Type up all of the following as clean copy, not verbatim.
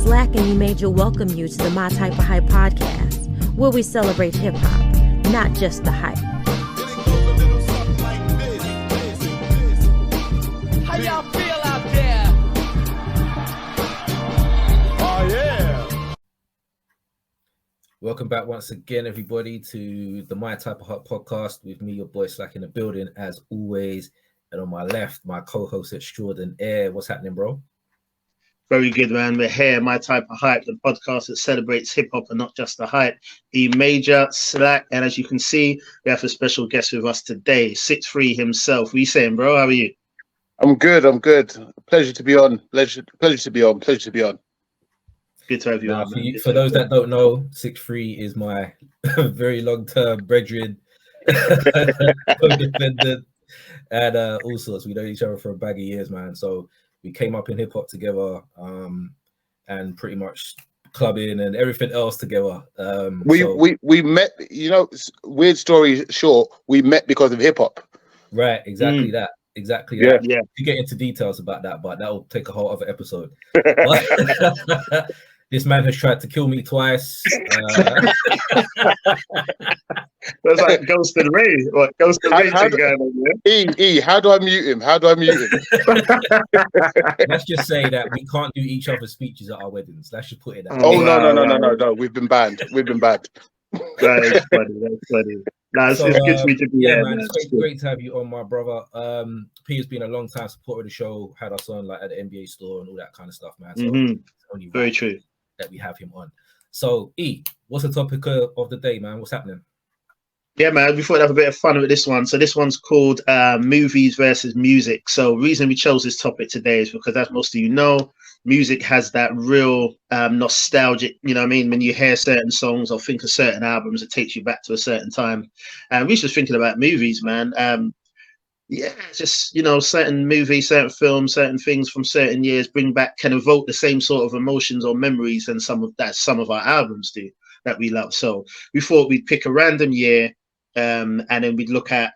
Slack and you Major welcome you to the My Type of Hype podcast, where we celebrate hip-hop, not just the hype. How y'all feel out there? Oh, yeah. Welcome back once again, everybody, to the My Type of Hype podcast with me, your boy Slack, in the building, as always. And on my left, my co-host extraordinaire. What's happening, bro? Very good, man. We're here, My Type of Hype, the podcast that celebrates hip-hop and not just the hype. E Major, Slack, and as you can see, we have a special guest with us today, 6'3" himself. What are you saying, bro? How are you? I'm good. Pleasure to be on. Pleasure to be on. Good to have you on, man. For those that don't know, 6'3" is my very long-term brethren, co-defendant, and all sorts. We know each other for a bag of years, man. So we came up in hip-hop together, and pretty much clubbing and everything else together. We met, weird story short, we met because of hip-hop. Right, exactly that. Exactly. Yeah. That. You get into details about that, but that will take a whole other episode. This man has tried to kill me twice. That's like Ghost and Ray. What Ghost and Ray going on, yeah? How do I mute him? Let's just say that we can't do each other's speeches at our weddings. Let's just put it that. No. We've been banned. That is funny. That's funny. It's good for me to be here, man. It's great to have you on, my brother. P has been a long time supporter of the show. Had us on like at the NBA store and all that kind of stuff, man. So it's only very true that we have him on. So E, what's the topic of the day, man? What's happening? Yeah, man, we thought we'd have a bit of fun with this one. So this one's called movies versus music. So the reason we chose this topic today is because, as most of you know, music has that real nostalgic, you know what I mean? When you hear certain songs or think of certain albums, it takes you back to a certain time. And we just thinking about movies, man. Just, certain movies, certain films, certain things from certain years can evoke the same sort of emotions or memories than some of our albums do that we love. So we thought we'd pick a random year, and then we'd look at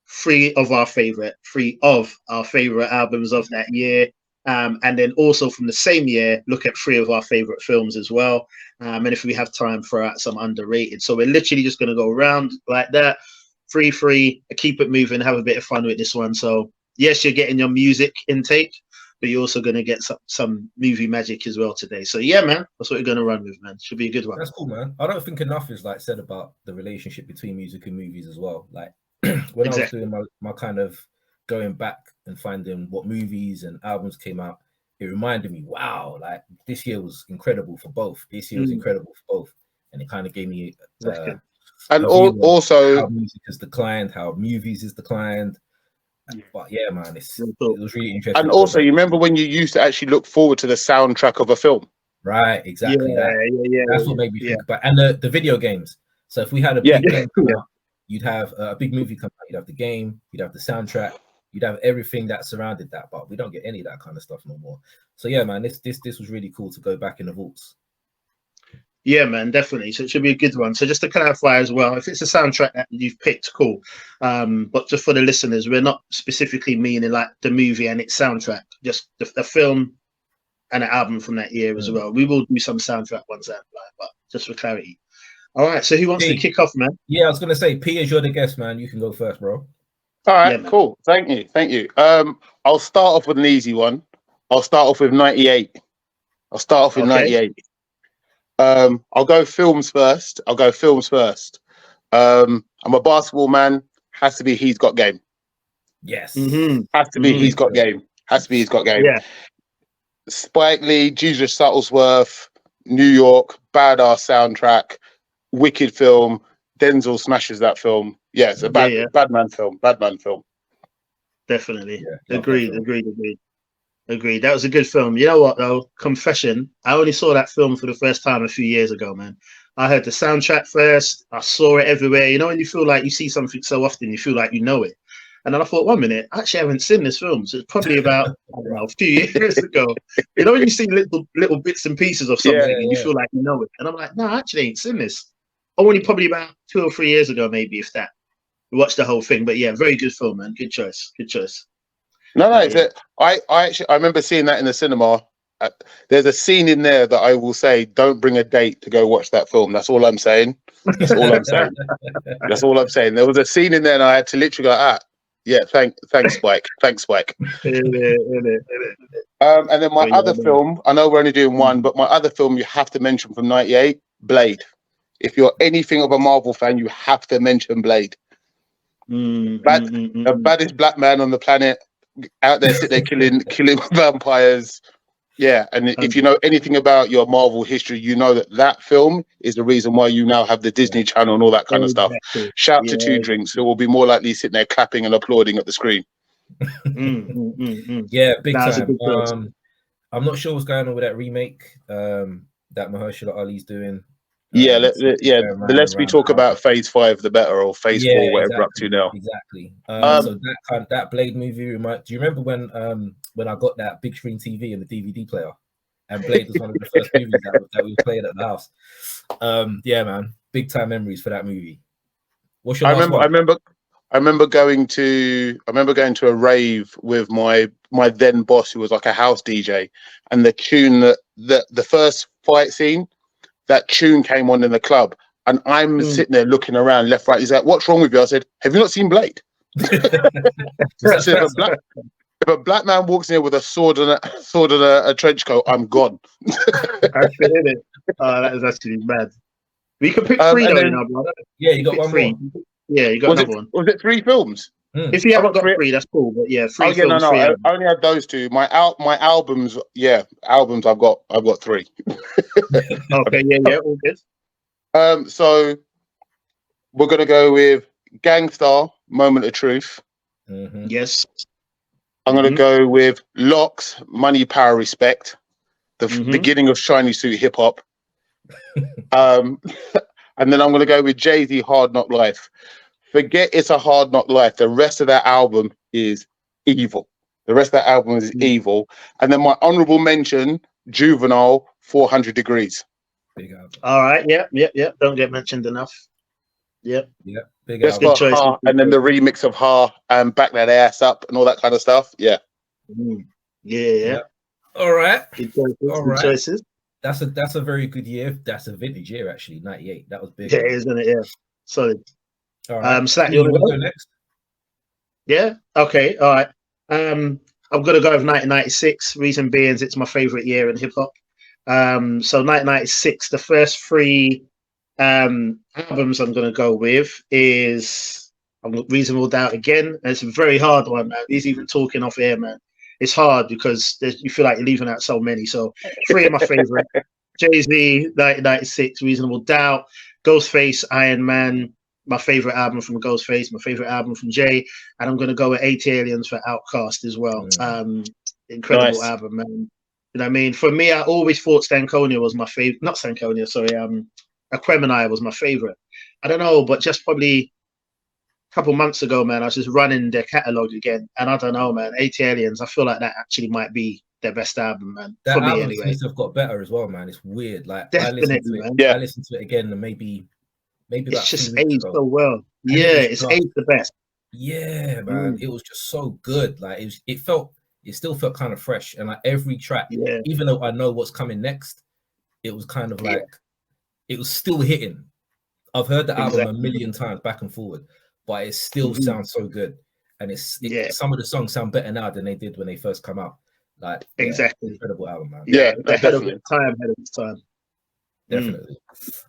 three of our favorite albums of that year. And then also from the same year, look at three of our favorite films as well. And if we have time, throw out some underrated. So we're literally just going to go around like that. Free, keep it moving, have a bit of fun with this one. So yes, you're getting your music intake, but you're also going to get some movie magic as well today. So yeah, man, that's what we're going to run with, man. Should be a good one. That's cool, man. I don't think enough is said about the relationship between music and movies as well. Like when I was doing my kind of going back and finding what movies and albums came out, it reminded me, wow, like this year was incredible for both. And it kind of gave me and also how music has declined, how movies has declined. But yeah, man, it was really interesting. And also, you remember when you used to actually look forward to the soundtrack of a film? Right, exactly. That's what made me think about. And the video games. So if we had a big game come out, you'd have a big movie come out, you'd have the game, you'd have the soundtrack, you'd have everything that surrounded that, but we don't get any of that kind of stuff no more. So yeah, man, this was really cool to go back in the vaults. Yeah, man, definitely. So it should be a good one. So just to clarify as well, if it's a soundtrack that you've picked, cool. But just for the listeners, we're not specifically meaning like the movie and its soundtrack, just the film and the album from that year as well. We will do some soundtrack ones out, but just for clarity. All right, so who wants to kick off, man? Yeah, I was going to say, P, as you're the guest, man, you can go first, bro. All right, cool. Thank you. I'll start off with an easy one. I'll start off with 98. I'll go films first. I'm a basketball man. Has to be He's Got Game. Yes. Has to be He's Got Game. Yeah. Spike Lee, Jesus Shuttlesworth, New York, badass soundtrack, wicked film. Denzel smashes that film. Yeah, it's a bad man film. Definitely. Yeah, Agreed. That was a good film. You know what, though? Confession. I only saw that film for the first time a few years ago, man. I heard the soundtrack first. I saw it everywhere. You know, when you feel like you see something so often, you feel like you know it. And then I thought, 1 minute, I actually haven't seen this film. So it's probably about, a few years ago. You know, when you see little bits and pieces of something and you feel like you know it. And I'm like, no, I actually ain't seen this. Only probably about 2 or 3 years ago, maybe, if that. We watched the whole thing. But yeah, very good film, man. Good choice. No, I remember seeing that in the cinema, there's a scene in there that I will say, don't bring a date to go watch that film. That's all I'm saying. That's all I'm saying. That's all I'm saying. There was a scene in there, and I had to literally go, yeah, thanks, Spike. Thanks, Spike. And then my other film, I know we're only doing one, but my other film you have to mention from '98, Blade. If you're anything of a Marvel fan, you have to mention Blade. The baddest black man on the planet, out there sitting there killing vampires. Yeah, and if you know anything about your Marvel history, you know that film is the reason why you now have the Disney Channel and all that kind of stuff. Shout to Two Drinks, who will be more likely sitting there clapping and applauding at the screen. Yeah, big time. I'm not sure what's going on with that remake that Mahershala Ali's doing. Let's we talk about Phase 5, the better, or Phase 4, whatever exactly, up to now. Exactly. So that Blade movie, do you remember when I got that big screen TV and the DVD player, and Blade was one of the first movies that we played at the house? Yeah, man, big time memories for that movie. What's your last one? I remember going to a rave with my then boss, who was like a house DJ, and the tune the first fight scene, that tune came on in the club, and I'm sitting there looking around left, right. He's like, "What's wrong with you?" I said, "Have you not seen Blade?" If a black man walks in here with a sword and a trench coat, I'm gone. That's it. That is actually mad. We can pick three though, now, brother. Yeah, you got one more. Yeah, you got another one. Was it 3 films? If you haven't got three, that's cool. But yeah, 3 films. I only had those 2. My albums, albums. I've got 3. Okay, yeah, all good. So we're gonna go with Gangstar, Moment of Truth. Yes. I'm gonna go with Locks, Money, Power, Respect, the beginning of Shiny Suit Hip Hop. And then I'm gonna go with Jay-Z, Hard Knock Life. Forget It's a Hard Knock Life. The rest of that album is evil. Evil. And then my honorable mention, Juvenile, 400 Degrees. Big album. All right. Yep. Don't get mentioned enough. Yep. Big album. Good choice. And then the remix of Ha and Back That Ass Up and all that kind of stuff. Yeah. Yeah. All right. Good choices. That's a very good year. That's a vintage year, actually. '98. That was big. Yeah, isn't it? Yeah. Solid. All right. Slack, you want to go next? Yeah. Okay. All right. I'm gonna go with 1996. Reason being, it's my favorite year in hip hop. So 1996, the first 3 albums I'm gonna go with is Reasonable Doubt again. And it's a very hard one, man. He's even talking off air, man. It's hard because you feel like you're leaving out so many. So 3 of my favorite: Jay-Z, 1996, Reasonable Doubt, Ghostface, Iron Man. My favorite album from Ghostface, my favorite album from Jay, and I'm gonna go with 80 Aliens for Outkast as well. Incredible album, man. You know what I mean? For me, I always thought Stankonia was my favorite. Not Stankonia, sorry. Aquemini was my favorite. I don't know, but just probably a couple months ago, man, I was just running their catalog again, and I don't know, man. 80 Aliens, I feel like that actually might be their best album, man. That for me, album anyway. seems to have got better as well, man. It's weird. Like Definitely, I listened to it again, and maybe it's just aged so well. Yeah, it's aged the best. Yeah, man, it was just so good. Like it still felt kind of fresh, and like every track, even though I know what's coming next, it was kind of like it was still hitting. I've heard the album a million times back and forward, but it still sounds so good, and some of the songs sound better now than they did when they first come out. Like incredible album, man. Yeah, ahead of its time. Definitely.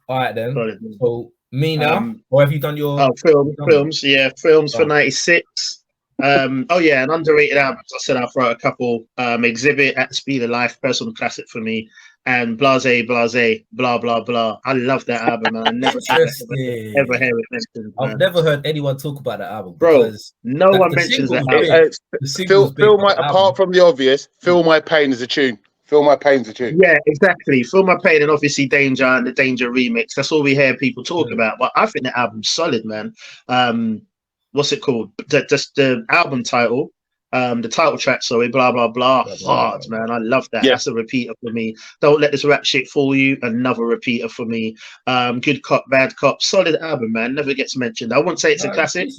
All right then. So me now, or have you done your films? Yeah, films for 96. And underrated albums. I said I'll throw out a couple. Exhibit, At the Speed of Life, personal classic for me, and Blase, blah blah blah. I love that album, man. I never ever hear it mentioned. I've never heard anyone talk about that album, bro. No one mentions that album. Apart from the obvious, Feel My Pain is a tune. Feel My Pain's a tune. Yeah, exactly. Feel My Pain, and obviously Danger and the Danger remix. That's all we hear people talk about. But I think the album's solid, man. What's it called? Just the album title, the title track. Sorry, blah blah blah. Hard, man. I love that. That's a repeater for me. Don't Let This Rap Shit Fool You. Another repeater for me. Good Cop, Bad Cop. Solid album, man. Never gets mentioned. I wouldn't say it's a classic,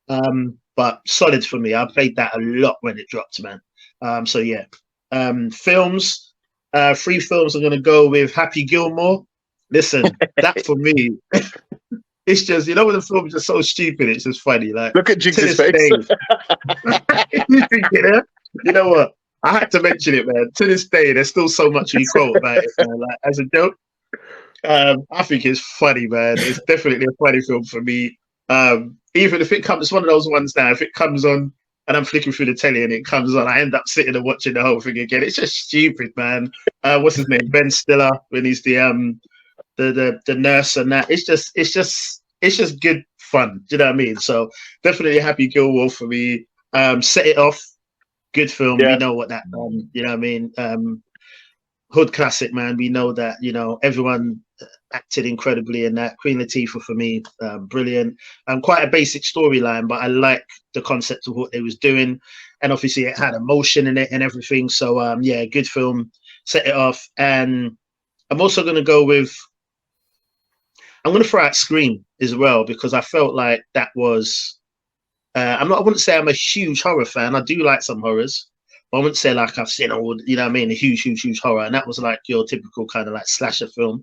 but solid for me. I played that a lot when it dropped, man. So yeah. Films, Three films. I'm gonna go with Happy Gilmore. Listen, that for me, it's just, you know, when the films are so stupid, it's just funny. Like, Look at to Jigs's this face. day, you think, you know what? I had to mention it, man. To this day, there's still so much we quote about it, man. Like, as a joke, I think it's funny, man. It's definitely a funny film for me. Even if it comes, it's one of those ones now. If it comes on and I'm flicking through the telly and it comes on, I end up sitting and watching the whole thing again. It's just stupid, man. What's his name? Ben Stiller, when he's the nurse and that. It's just good fun. Do you know what I mean? So definitely Happy Gilmore for me. Set It Off, good film. Yeah. We know what that you know what I mean? Hood classic, man. We know that, you know, everyone acted incredibly in that. Queen Latifah for me, brilliant. Quite a basic storyline, but I like the concept of what they was doing, and obviously it had emotion in it and everything. So yeah, good film. Set It Off. And I'm also going to go with, I'm going to throw out Scream as well, because I felt like that was, I wouldn't say I'm a huge horror fan. I do like some horrors, but I wouldn't say like I've seen all, you know what I mean, a huge horror. And that was like your typical kind of like slasher film.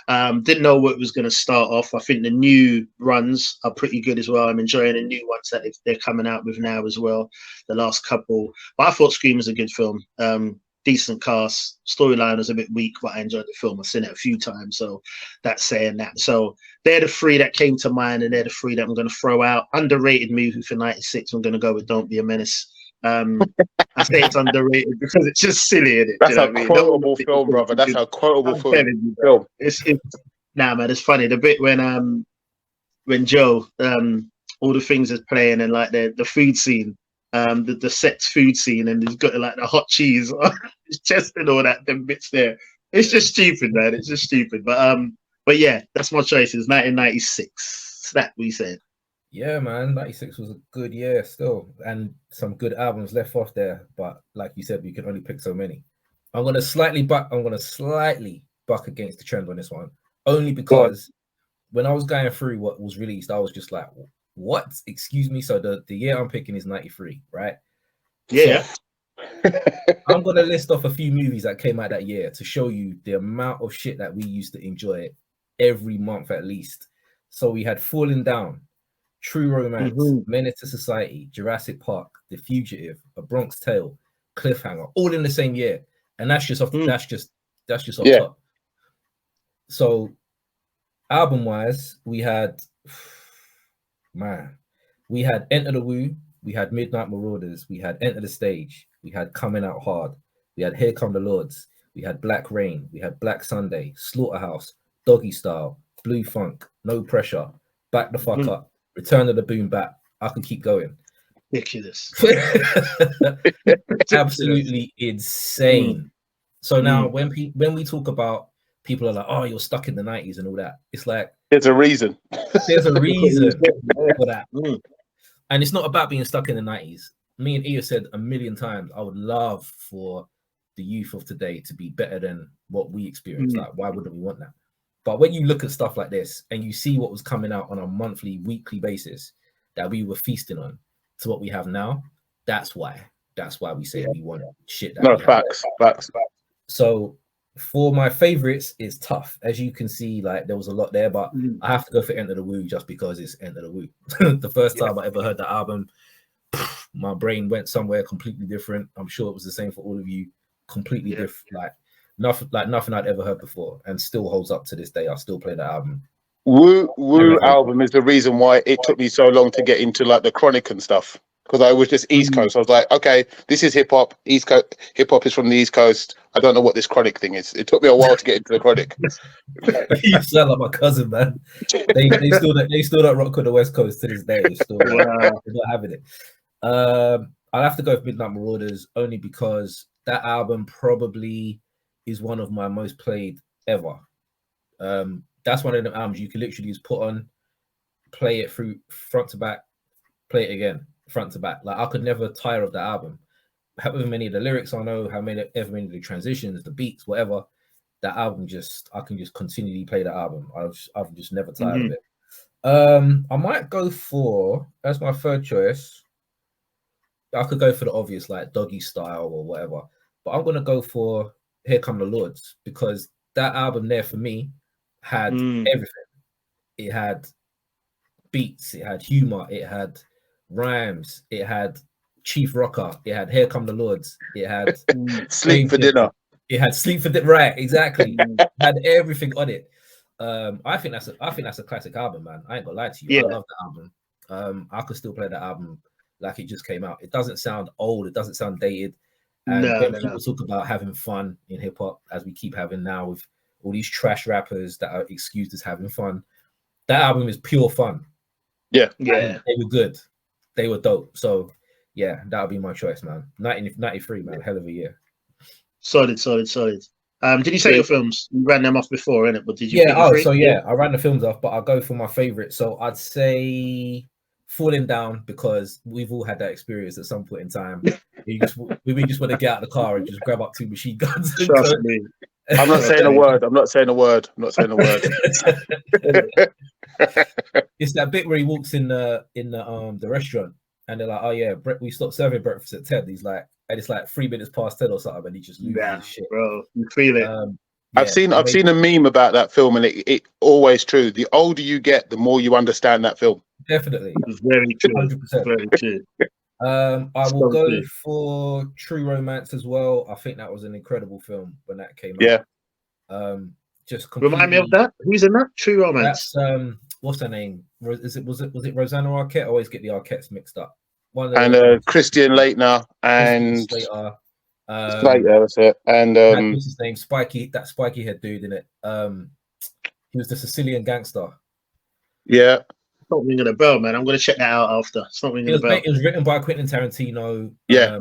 Didn't know what it was going to start off. I think the new runs are pretty good as well. I'm enjoying the new ones that they're coming out with now as well, the last couple. But I thought Scream was a good film. Decent cast. Storyline was a bit weak, but I enjoyed the film. I've seen it a few times, so that's saying that. So they're the three that came to mind, and they're the three that I'm going to throw out. Underrated movie for 96. I'm going to go with Don't Be a Menace. I say it's underrated because it's just silly, isn't it? That's a quotable film, brother. That's a quotable film. It's nah, man. It's funny the bit when Joe all the things is playing and like the food scene. The sex food scene, and he's got like the hot cheese on his chest and all that, them bits there. It's just stupid, man. It's just stupid. But yeah, that's my choices. 1996. That we said. Yeah, man. 96 was a good year still, and some good albums left off there. But like you said, we can only pick so many. I'm gonna slightly buck against the trend on this one, only because when I was going through what was released, I was just like, what? Excuse me. So the year I'm picking is 93, right? Yeah. So I'm gonna list off a few movies that came out that year to show you the amount of shit that we used to enjoy every month at least. So we had Falling Down, True Romance, Menace to Society, Jurassic Park, The Fugitive, A Bronx Tale, Cliffhanger, all in the same year, and that's just off. That's just off top. So album wise, we had. Man, we had Enter the Woo, we had Midnight Marauders, we had Enter the Stage, we had Coming Out Hard, we had Here Come the Lords, we had Black Rain, we had Black Sunday, Slaughterhouse, Doggy Style, Blue Funk, No Pressure, Back the Fuck Up, Return of the Boom Bap. I can keep going. Ridiculous. Absolutely insane. So now when we talk about people are like, oh, you're stuck in the 90s and all that, it's like there's a reason. There's a reason for that. And it's not about being stuck in the 90s. Me and Ia said a million times, I would love for the youth of today to be better than what we experienced. Like, why wouldn't we want that? But when you look at stuff like this and you see what was coming out on a monthly, weekly basis that we were feasting on to what we have now, that's why we say we want shit. No, facts. So for my favorites, is tough. As you can see, like there was a lot there, but I have to go for Enter the Woo just because it's Enter the Woo. The first time I ever heard the album, my brain went somewhere completely different. I'm sure it was the same for all of you. Completely different, nothing I'd ever heard before, and still holds up to this day. I still play that album. Woo album is the reason why it took me so long to get into like the Chronic and stuff. Because I was just East Coast. I was like, okay, this is hip hop. East Coast hip hop is from the East Coast. I don't know what this Chronic thing is. It took me a while to get into the Chronic. You sound like my cousin, man. They still don't rock with the West Coast to this day. They're not having it. I'll have to go with Midnight Marauders only because that album probably is one of my most played ever. That's one of the albums you can literally just put on, play it through front to back, play it again. Front to back. Like I could never tire of the album. However many of the lyrics I know, how many of the transitions, the beats, whatever, that album I can just continually play that album. I've just never tired of it. I might go for, as my third choice, I could go for the obvious like Doggy Style or whatever, but I'm gonna go for Here Come the Lords, because that album there for me had everything. It had beats, it had humor, it had rhymes, it had Chief Rocker, it had Here Come the Lords, it had Sleep for Dinner. It had Sleep for Dinner, right? Exactly. It had everything on it. I think that's a classic album, man. I ain't gonna lie to you. I love that album. I could still play that album like it just came out. It doesn't sound old, it doesn't sound dated. And when people talk about having fun in hip hop, as we keep having now with all these trash rappers that are excused as having fun, that album is pure fun. Yeah. And they were good. They were dope. So yeah, that would be my choice, man. 1993, man. Hell of a year. Solid. Did you say your films? You ran them off before, innit? But did you? Yeah. I ran the films off, but I'll go for my favorite. So I'd say Falling Down, because we've all had that experience at some point in time. We just want to get out of the car and just grab up 2 machine guns. Trust me. I'm not saying a word. It's that bit where he walks in the restaurant and they're like, oh yeah, we stopped serving breakfast at 10. He's like, and it's like 3 minutes past 10 or something, and he just loses his shit. Bro, you feel it. I've seen a meme about that film, and it always true. The older you get, the more you understand that film. Definitely. Very true. 100%. Very true. I will go for True Romance as well. I think that was an incredible film when that came out. Yeah. Just remind me of that. Who's in that? True Romance. That's what's her name? Was it Rosanna Arquette? I always get the Arquettes mixed up. Christian Leitner and Slater. That's it. And what's his name? That spiky head dude in it. He was the Sicilian gangster. Yeah. It's not ringing a bell, man. I'm going to check that out after. It's not ringing a bell. It was written by Quentin Tarantino. Yeah.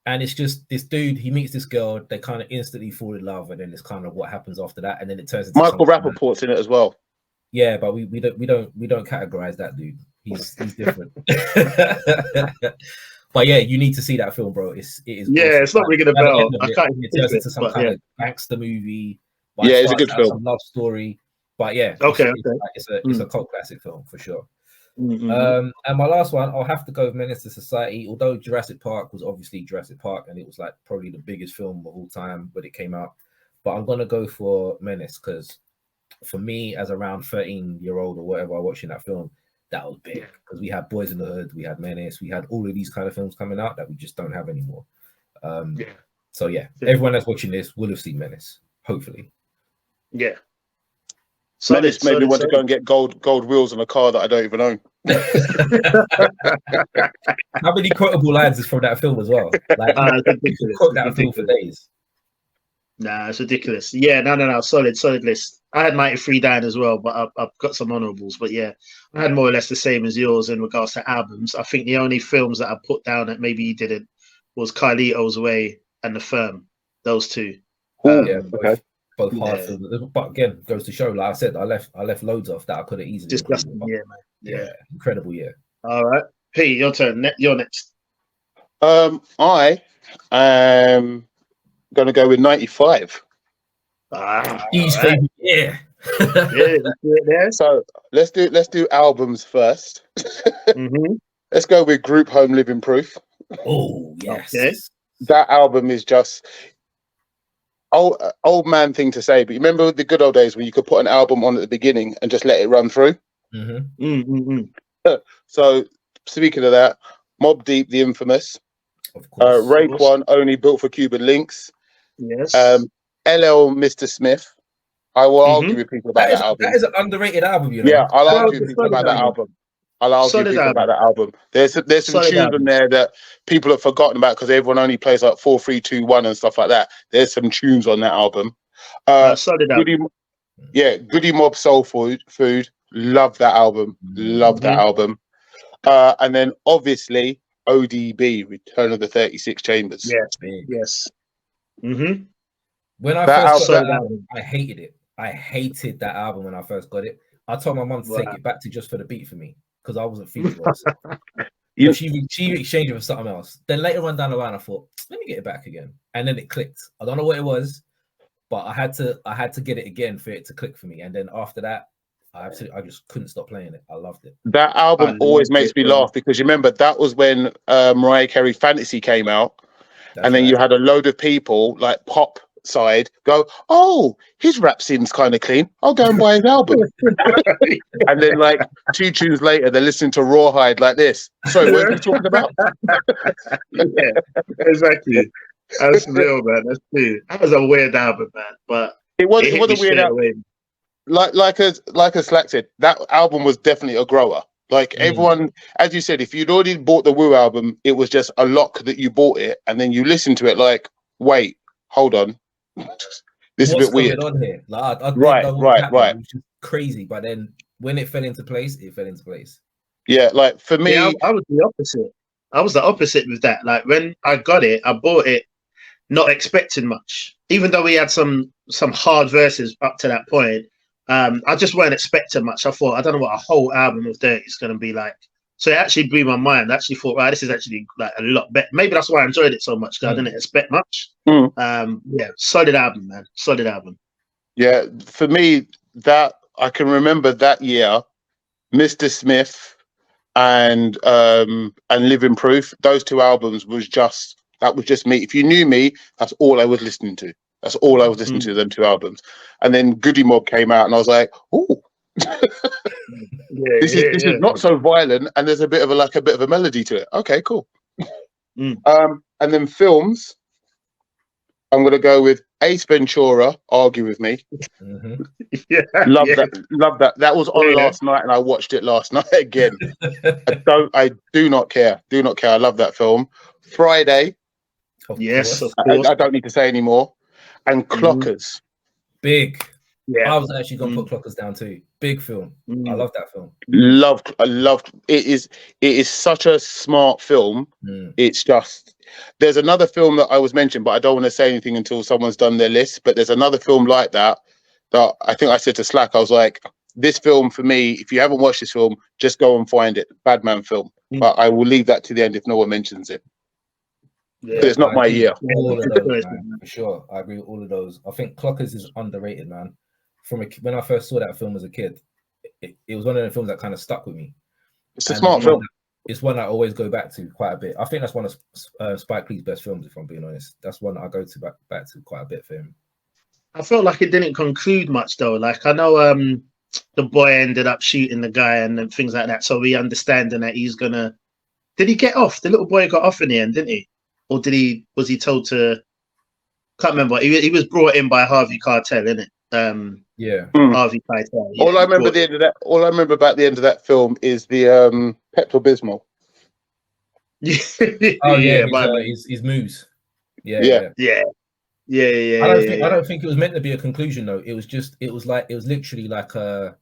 And it's just this dude, he meets this girl, they kind of instantly fall in love, and then it's kind of what happens after that, and then it turns into Michael Rappaport's in it as well. Yeah, but we don't categorize that dude. He's different. But yeah, you need to see that film, bro. It is. Yeah, it's not ringing a bell. I can't. It turns into some kind of gangster movie. Yeah, it's a good film. Some love story. But yeah, it's a cult classic film for sure. And my last one, I'll have to go with Menace to Society. Although Jurassic Park was obviously Jurassic Park, and it was like probably the biggest film of all time when it came out. But I'm gonna go for Menace because for me, as around 13-year-old or whatever, watching that film, that was big because we had Boys in the Hood, we had Menace, we had all of these kind of films coming out that we just don't have anymore. So yeah, everyone that's watching this will have seen Menace, hopefully. Yeah. Menace made me want to go and get gold wheels on a car that I don't even own. How many quotable lines is from that film as well? Like, you could quote that film for days. Nah, it's ridiculous. Yeah, no. Solid list. I had 93 down as well, but I've got some honorables. But yeah, I had more or less the same as yours in regards to albums. I think the only films that I put down that maybe you didn't was Carlito's Way and The Firm. Those two. Both hard films. But again, goes to show, like I said, I left loads off that I could have easily. Disgusting, man. Yeah, incredible year. All right, Pete, your turn. You're next. I am going to go with 95. He's favorite year. Yeah. So let's do albums first. Let's go with Group Home Living Proof. Oh yes. Okay. That album is just old man thing to say, but you remember the good old days when you could put an album on at the beginning and just let it run through. So speaking of that, Mobb Deep, The Infamous, of course, Raekwon, Only Built for Cuban Links. Yes. LL, Mr. Smith. I will argue with people about that album. That is an underrated album, you know. Yeah, I'll argue with people about that album. There's some tunes in there that people have forgotten about because everyone only plays like 4, 3, 2, 1 and stuff like that. There's some tunes on that album. Goody Mob Soul Food. Love that album. And then obviously ODB, Return of the 36 Chambers. Yes. When I first got that album, I hated it. I hated that album when I first got it. I told my mum to take it back to Just for the Beat for me because I wasn't feeling it. She exchanged it for something else. Then later on down the line, I thought, let me get it back again, and then it clicked. I don't know what it was, but I had to get it again for it to click for me. And then after that, I just couldn't stop playing it. I loved it. That album always makes me laugh because you remember that was when Mariah Carey Fantasy came out. And then you had a load of people like pop side go, oh, his rap seems kind of clean. I'll go and buy his album. And then like 2 tunes later, they're listening to Rawhide like this. Sorry, what are you talking about? Yeah, exactly. That's real, man. That's true. That was a weird album, man. But It was hit a me weird straight album. away. Like as Slack said, that album was definitely a grower. Like everyone, as you said, if you'd already bought the Woo album, it was just a lock that you bought it, and then you listen to it like, wait, hold on, this is a bit weird. On here? Like, I Right. It was just crazy, but then when it fell into place, it fell into place. Yeah, like for me, Yeah, I was the opposite. I was the opposite with that. Like when I got it, I bought it not expecting much, even though we had some hard verses up to that point. I just weren't expecting much. I thought, I don't know what a whole album of Dirty is going to be like. So it actually blew my mind. I actually thought, right, this is actually like a lot better. Maybe that's why I enjoyed it so much, because I didn't expect much. Yeah, solid album, man. Solid album. yeah, for me, that I can remember that year, Mr. Smith and Living Proof. Those 2 albums was just me. If you knew me, that's all I was listening to. That's all I was listening to, them 2 albums. And then Goody Mob came out, and I was like, "Oh, this is not so violent, and there's a bit of a melody to it." Okay, cool. And then films, I'm gonna go with Ace Ventura. Argue with me. Love that. That was on last night, and I watched it last night again. I do not care. I love that film. Friday. Yes, of I course. don't need to say anymore. And Clockers. Big. Yeah. I was actually gonna put Clockers down too. Big film. I love that film. I loved it. Is such a smart film. It's just, there's another film that I was mentioned, but I don't want to say anything until someone's done their list. But there's another film like that I think I said to Slack, I was like, this film for me, if you haven't watched this film, just go and find it. Badman film. But I will leave that to the end if no one mentions it. Yeah, it's not my year. All of those, man, for sure. I agree with all of those. I think Clockers is underrated, man. When I first saw that film as a kid, it was one of the films that kind of stuck with me. It's a smart film. It's one I always go back to quite a bit. I think that's one of Spike Lee's best films, if I'm being honest. That's one that I go to back to quite a bit for him. I felt like it didn't conclude much though. Like I know the boy ended up shooting the guy and things like that. So we understanding that he's gonna. Did he get off? The little boy got off in the end, didn't he? Or was he told to? Can't remember. He was brought in by Harvey Keitel, innit? Harvey Keitel. Yeah, all I remember about the end of that film is the Pepto Bismol. His moves. Yeah. I don't think it was meant to be a conclusion though. It was literally like a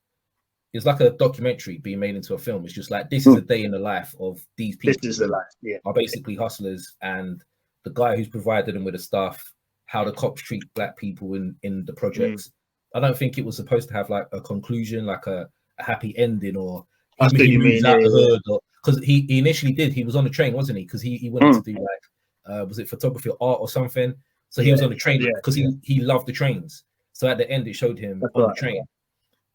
documentary being made into a film. It's just like, this is a day in the life of these people. This is the life. Yeah, are basically hustlers, and the guy who's provided them with the stuff, how the cops treat black people in the projects. I don't think it was supposed to have like a conclusion, like a happy ending, or he moves out the hood, because he initially did. He was on the train, wasn't he? Because he wanted to do like was it photography or art or something? So he was on the train because he loved the trains. So at the end, it showed him on the train,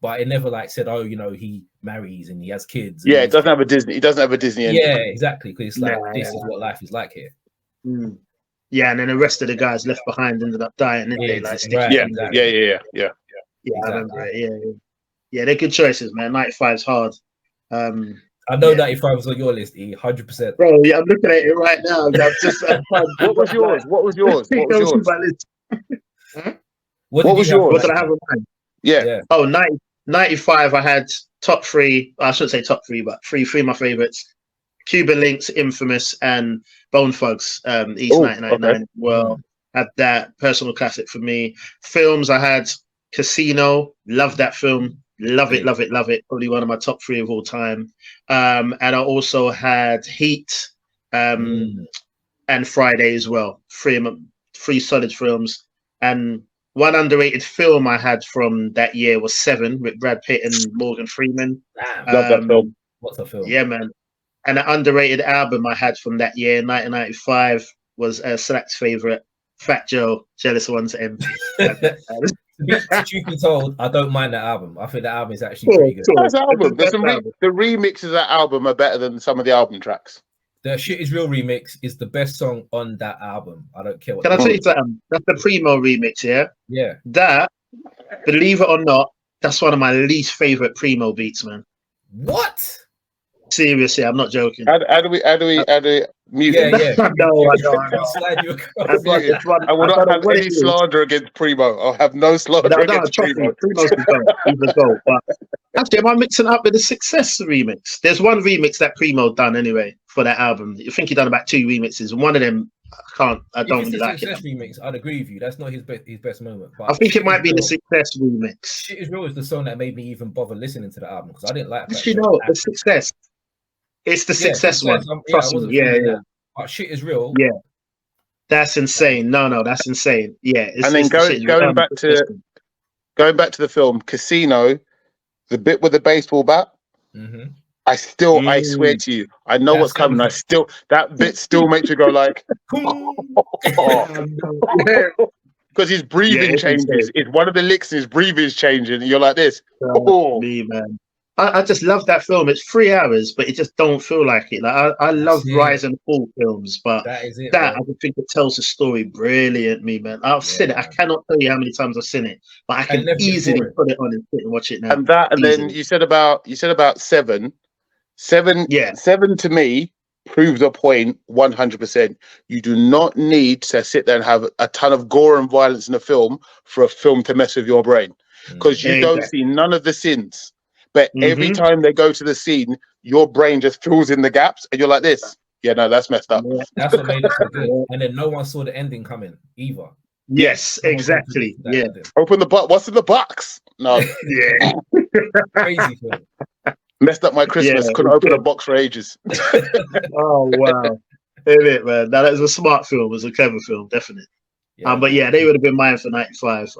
but it never like said, oh, he marries and he has kids. Yeah, it doesn't have a Disney. It doesn't have a Disney ending. Yeah, exactly. Because it's like this is what life is like here. Yeah, and then the rest of the guys left behind ended up dying, didn't they? Like, Yeah, I remember it. Yeah, they're good choices, man. 95's hard. I know 95 was on your list, E, 100%. Bro, yeah, I'm looking at it right now. What was yours? What was yours? What was yours? What did I have in mind? Yeah. Oh, 95, I had top 3. I shouldn't say top 3, but three of my favorites. Cuban Links, Infamous, and Bone Thugs, East 1999. Okay. Well, had that personal classic for me. Films, I had Casino. Love that film. Love it. Probably one of my top 3 of all time. And I also had Heat and Friday as well. 3 solid films. And one underrated film I had from that year was Seven with Brad Pitt and Morgan Freeman. Love that film. What's the film? Yeah, man. And an underrated album I had from that year, 1995, was Slack's favorite, Fat Joe, Jealous One's Envy. To truth be told, I don't mind that album. I think that album is actually pretty good. Nice album. The remixes of that album are better than some of the album tracks. The Shit Is Real remix is the best song on that album. I don't care what. Can I tell you something? That's the Primo remix, yeah? Yeah. That, believe it or not, that's one of my least favorite Primo beats, man. What? Seriously, I'm not joking. How do we mute him? Yeah. I know. Slide you across. That's one, it's one, I will don't not know have what any it is. slander against Primo. I'll have no slander No, against trust me, Primo. Primo's the goat. He's the goat. But actually, am I mixing up with the Success remix? There's one remix that Primo done anyway for that album. I think he done about 2 remixes. One of them, I don't If it's really the like Success it. remix, I'd agree with you. That's not his best moment. But I think Shit it might Is be the Real- Success remix. Shit Is Real is the song that made me even bother listening to the album because I didn't like that. Actually, no, the Success. It's the Success one. I Trust wasn't me. Yeah. feeling that. But Shit Is Real. Yeah. That's insane. No, that's insane. Yeah. And then going back to the film Casino, the bit with the baseball bat. Mm-hmm. I swear to you, I know what's coming. That bit still makes you go like, because his breathing changes. It's one of the licks. His breathing's changing, and you're like this. Me, man. I just love that film. It's 3 hours, but it just don't feel like it. Like I love rise and fall films, but that is it. I just think it tells the story brilliantly, man. I've seen it. I cannot tell you how many times I've seen it, but I can easily put it on and sit and watch it now. And then you said about Seven. Seven to me proves a point 100%. You do not need to sit there and have a ton of gore and violence in a film for a film to mess with your brain, because you don't see none of the sins. But every time they go to the scene, your brain just fills in the gaps, and you're like this. Yeah, no, that's messed up. That's what made it so good. And then no one saw the ending coming either. Yes, exactly. Yeah. Open the box. What's in the box? No. Yeah. Crazy film. Messed up my Christmas. Couldn't open a box for ages. Oh wow. Isn't it, man? Now that was a smart film. It was a clever film, definitely. But yeah, they would have been mine for 95.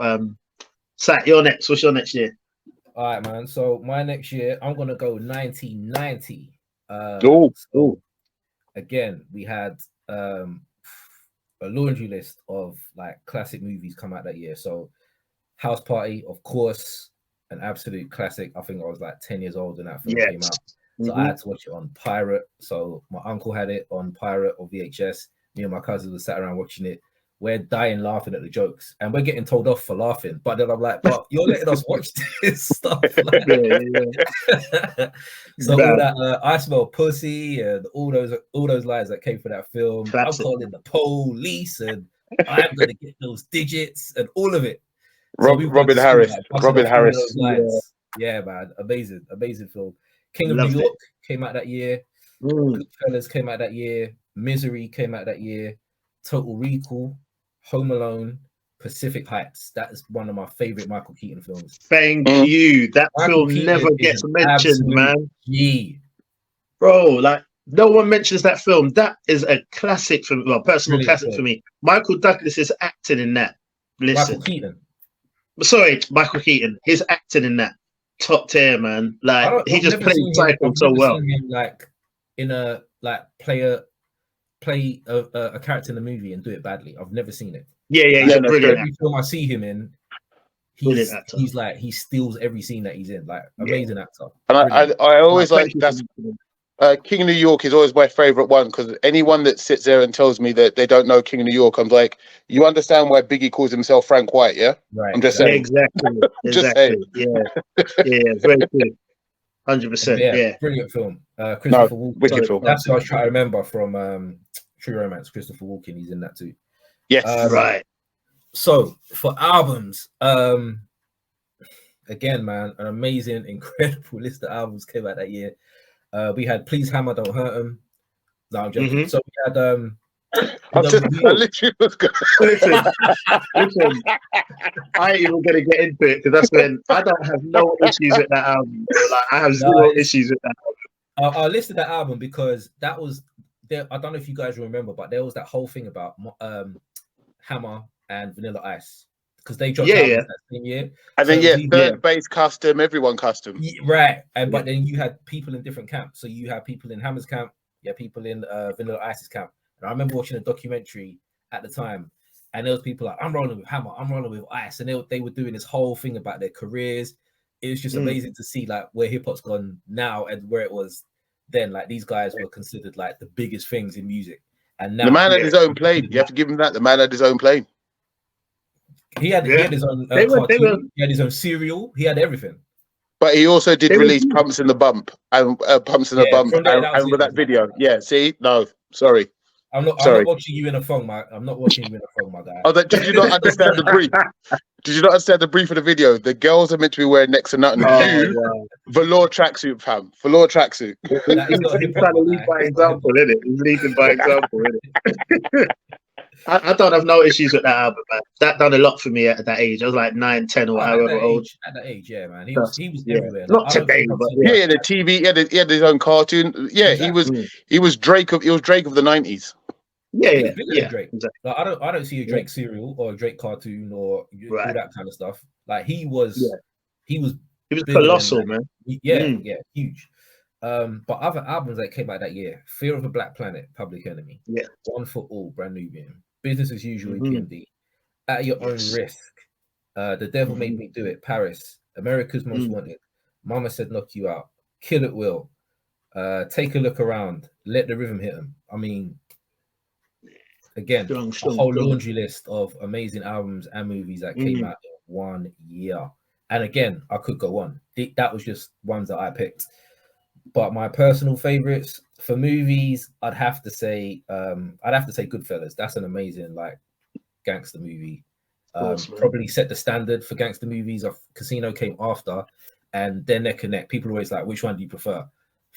Sat, you're next. What's your next year? All right, man. So my next year, I'm gonna go 1990. Again, we had a laundry list of like classic movies come out that year. So House Party, of course, an absolute classic. I think I was like 10 years old when that film came out. So I had to watch it on Pirate. So my uncle had it on Pirate or VHS. Me and my cousins were sat around watching it. We're dying laughing at the jokes, and we're getting told off for laughing. But then I'm like, "But you're letting us watch this stuff." Like, so all that I smell pussy and all those lines that came from that film. Classic. I'm calling the police, and I'm gonna get those digits and all of it. Robin Harris. Yeah, man, amazing film. King of New York came out that year. Goodfellas came out that year. Misery came out that year. Total Recall, Home Alone, Pacific Heights. That is one of my favorite Michael Keaton films. Thank you. That Michael film Keaton never gets mentioned, man. Bro, like no one mentions that film. That is a classic for me. Well, personal classic for me. Michael Douglas is acting in that. Listen. Michael Keaton. His acting in that. Top tier, man. Like he just played Psycho so well. Him, like in a play a character in the movie and do it badly. I've never seen it. Yeah, brilliant. Every film I see him in, he's like he steals every scene that he's in. Like amazing actor. And I always like that's King of New York is always my favorite one, because anyone that sits there and tells me that they don't know King of New York, I'm like, you understand why Biggie calls himself Frank White, yeah? Right. I'm just saying. Exactly. Yeah, very good. 100%. Yeah, brilliant film. Christopher Walken. Wicked film. That's what I was trying to remember from True Romance. Christopher Walken, he's in that too. Yes, right. So for albums, again, man, an amazing, incredible list of albums came out that year. We had Please Hammer, Don't Hurt 'Em. No, I'm joking. So we had I literally was going. Listen, I ain't even gonna get into it because that's when I don't have no issues with that album. Like I have zero issues with that album. I listed that album because that was there. I don't know if you guys remember, but there was that whole thing about Hammer and Vanilla Ice, because they dropped that same year. And then third base custom, everyone custom. Right. And but then you had people in different camps. So you had people in Hammer's camp, you had people in Vanilla Ice's camp. And I remember watching a documentary at the time, and there was people like, I'm rolling with Hammer, I'm rolling with Ice, and they were doing this whole thing about their careers. It was just amazing to see like where hip hop's gone now and where it was then like these guys were considered like the biggest things in music. And now The man had his own plane. You have to give him that. The man had his own plane. He had his own cartoon. He had his own cereal. He had everything. But he also did release Pumps in the Bump and Pumps in the Bump and with that video. Yeah, see? No, sorry. I'm not watching you in a phone, my guy. Oh, did you not understand the brief? Did you not understand the brief of the video? The girls are meant to be wearing next to nothing. Velour tracksuit, fam. Velour tracksuit. He's trying to lead by example, isn't it? He's leading by example, isn't it? I don't have no issues with that album, man. That done a lot for me at that age. I was like 9, 10 or however old. At that age, yeah, man. He was everywhere. Not today, but he had a TV. He had his own cartoon. Yeah, exactly. He was Drake of the 90s. Yeah. Drake. Exactly. Like, I don't see a Drake cereal or a Drake cartoon or all that kind of stuff. Like he was colossal, man. Yeah, huge. But other albums that came out that year: Fear of a Black Planet, Public Enemy, One for All, Brand Nubian, Business as Usual, EPMD, At Your Own Risk, The Devil Made Me Do It, Paris, America's Most Wanted, Mama Said Knock You Out, Kill It Will, Take a Look Around, Let the Rhythm Hit 'Em. I mean, again, a whole laundry list of amazing albums and movies that came out in 1 year. And again, I could go on. That was just ones that I picked. But my personal favorites for movies, I'd have to say Goodfellas. That's an amazing like gangster movie. Probably set the standard for gangster movies. Casino came after, and they're neck and neck. People are always like, which one do you prefer?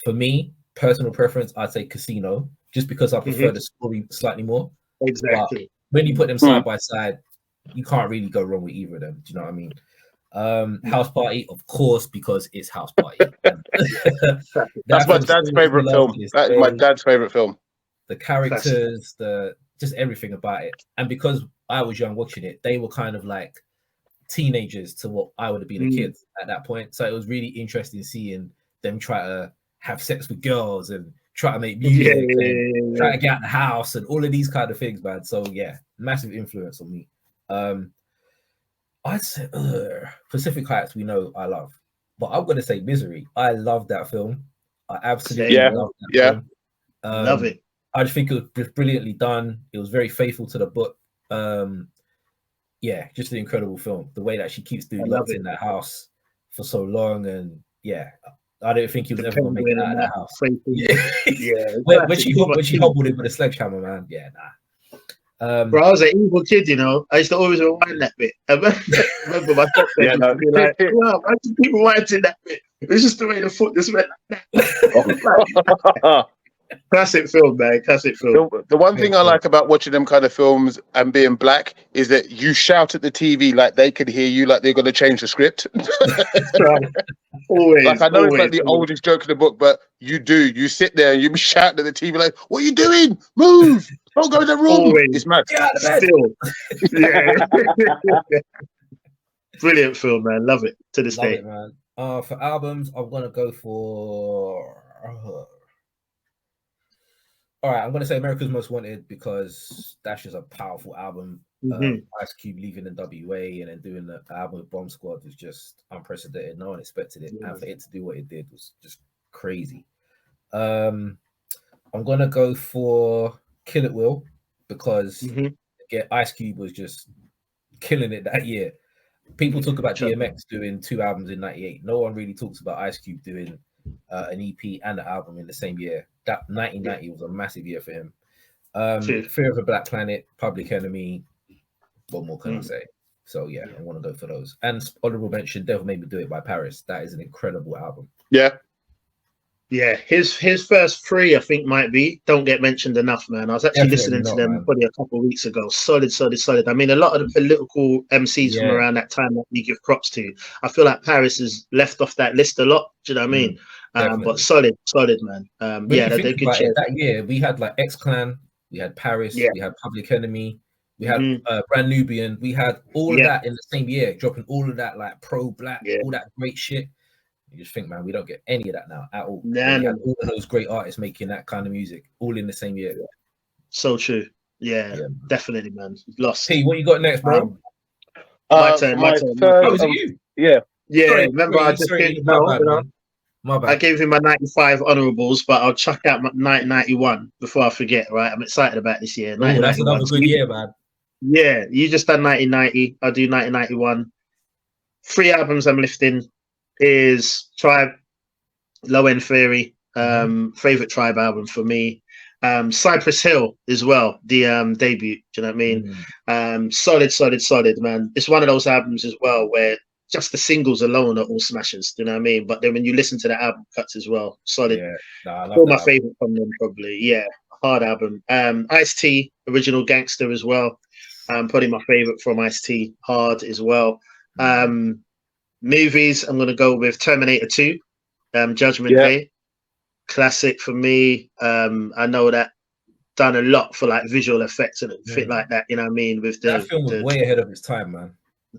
For me, personal preference, I'd say Casino, just because I prefer the story slightly more. Exactly. But when you put them side by side, you can't really go wrong with either of them. Do you know what I mean? House Party, of course, because it's House Party. That's my dad's favorite film. That's my dad's favorite film. The characters, just everything about it, and because I was young watching it, they were kind of like teenagers to what I would have been a kid at that point. So it was really interesting seeing them try to have sex with girls and try to make music, and try to get out the house, and all of these kind of things, man. So yeah, massive influence on me. I'd say Pacific Heights, we know I love, but I'm gonna say Misery. I love that film. I absolutely love that film. Love it. I just think it was brilliantly done. It was very faithful to the book. Just an incredible film. The way that she keeps doing locked in that house for so long, and I don't think he was ever gonna make it out of that house. When she hobbled him with a sledgehammer, man. Yeah, nah. Bro, I was an evil kid, you know. I used to always rewind that bit. I remember my doctor be like, "Wow, I just keep rewinding that bit." It's just the way the foot just went like that. Classic film, man. Classic film. The one thing I like about watching them kind of films and being black is that you shout at the TV like they could hear you, like they're going to change the script. Always. Like I know it's like the oldest joke in the book, but you do. You sit there and you be shouting at the TV like, "What are you doing? Move! Don't go in the room." Always. It's mad. Still. Yeah. Brilliant film, man. Love it to this day. Man. For albums, I'm gonna go for. All right, I'm going to say America's Most Wanted because that's just a powerful album. Ice Cube leaving the WA and then doing the album with Bomb Squad was just unprecedented. No one expected it. And for it to do what it did was just crazy. I'm going to go for Kill It Will because Ice Cube was just killing it that year. People talk about DMX doing 2 albums in 98. No one really talks about Ice Cube doing an EP and an album in the same year. That 1990 was a massive year for him. Fear of a Black Planet, Public Enemy. What more can I say? So yeah, I want to go for those. And honorable mention, Devil Made Me Do It by Paris. That is an incredible album. Yeah, his first 3, I think, might be Don't Get Mentioned Enough, man. I was actually listening to them probably a couple of weeks ago. Solid. I mean, a lot of the political MCs from around that time that we give props to. I feel like Paris is left off that list a lot. Do you know what I mean? But solid, man. They're good. That year, we had like X-Clan, we had Paris, we had Public Enemy, we had Brand Nubian, we had all of that in the same year, dropping all of that like pro-black, all that great shit. You just think, man, we don't get any of that now at all. We had all of those great artists making that kind of music all in the same year. So true. Yeah, definitely, man. Lost. P, what you got next, bro? My turn. Oh, was it you? Yeah. Sorry, remember, I just didn't know. My bad. I gave him my 95 honourables, but I'll chuck out my 1991 before I forget, right? I'm excited about this year. Oh, that's another 1991. good year, man. Yeah, you just done 1990. I'll do 1991. 3 albums I'm lifting is Tribe, Low End Theory, favorite Tribe album for me. Cypress Hill as well, the debut. Do you know what I mean? Solid, man. It's one of those albums as well where just the singles alone are all smashes. Do you know what I mean? But then when you listen to the album cuts as well, solid. Yeah, I love All that my album. favorite from them, probably. Yeah, hard album. Ice-T, Original Gangster as well. Probably my favorite from Ice-T, hard as well. Movies, I'm gonna go with Terminator 2, Judgment Day, classic for me. I know that done a lot for like visual effects and fit like that. You know what I mean? With that film was way ahead of its time, man.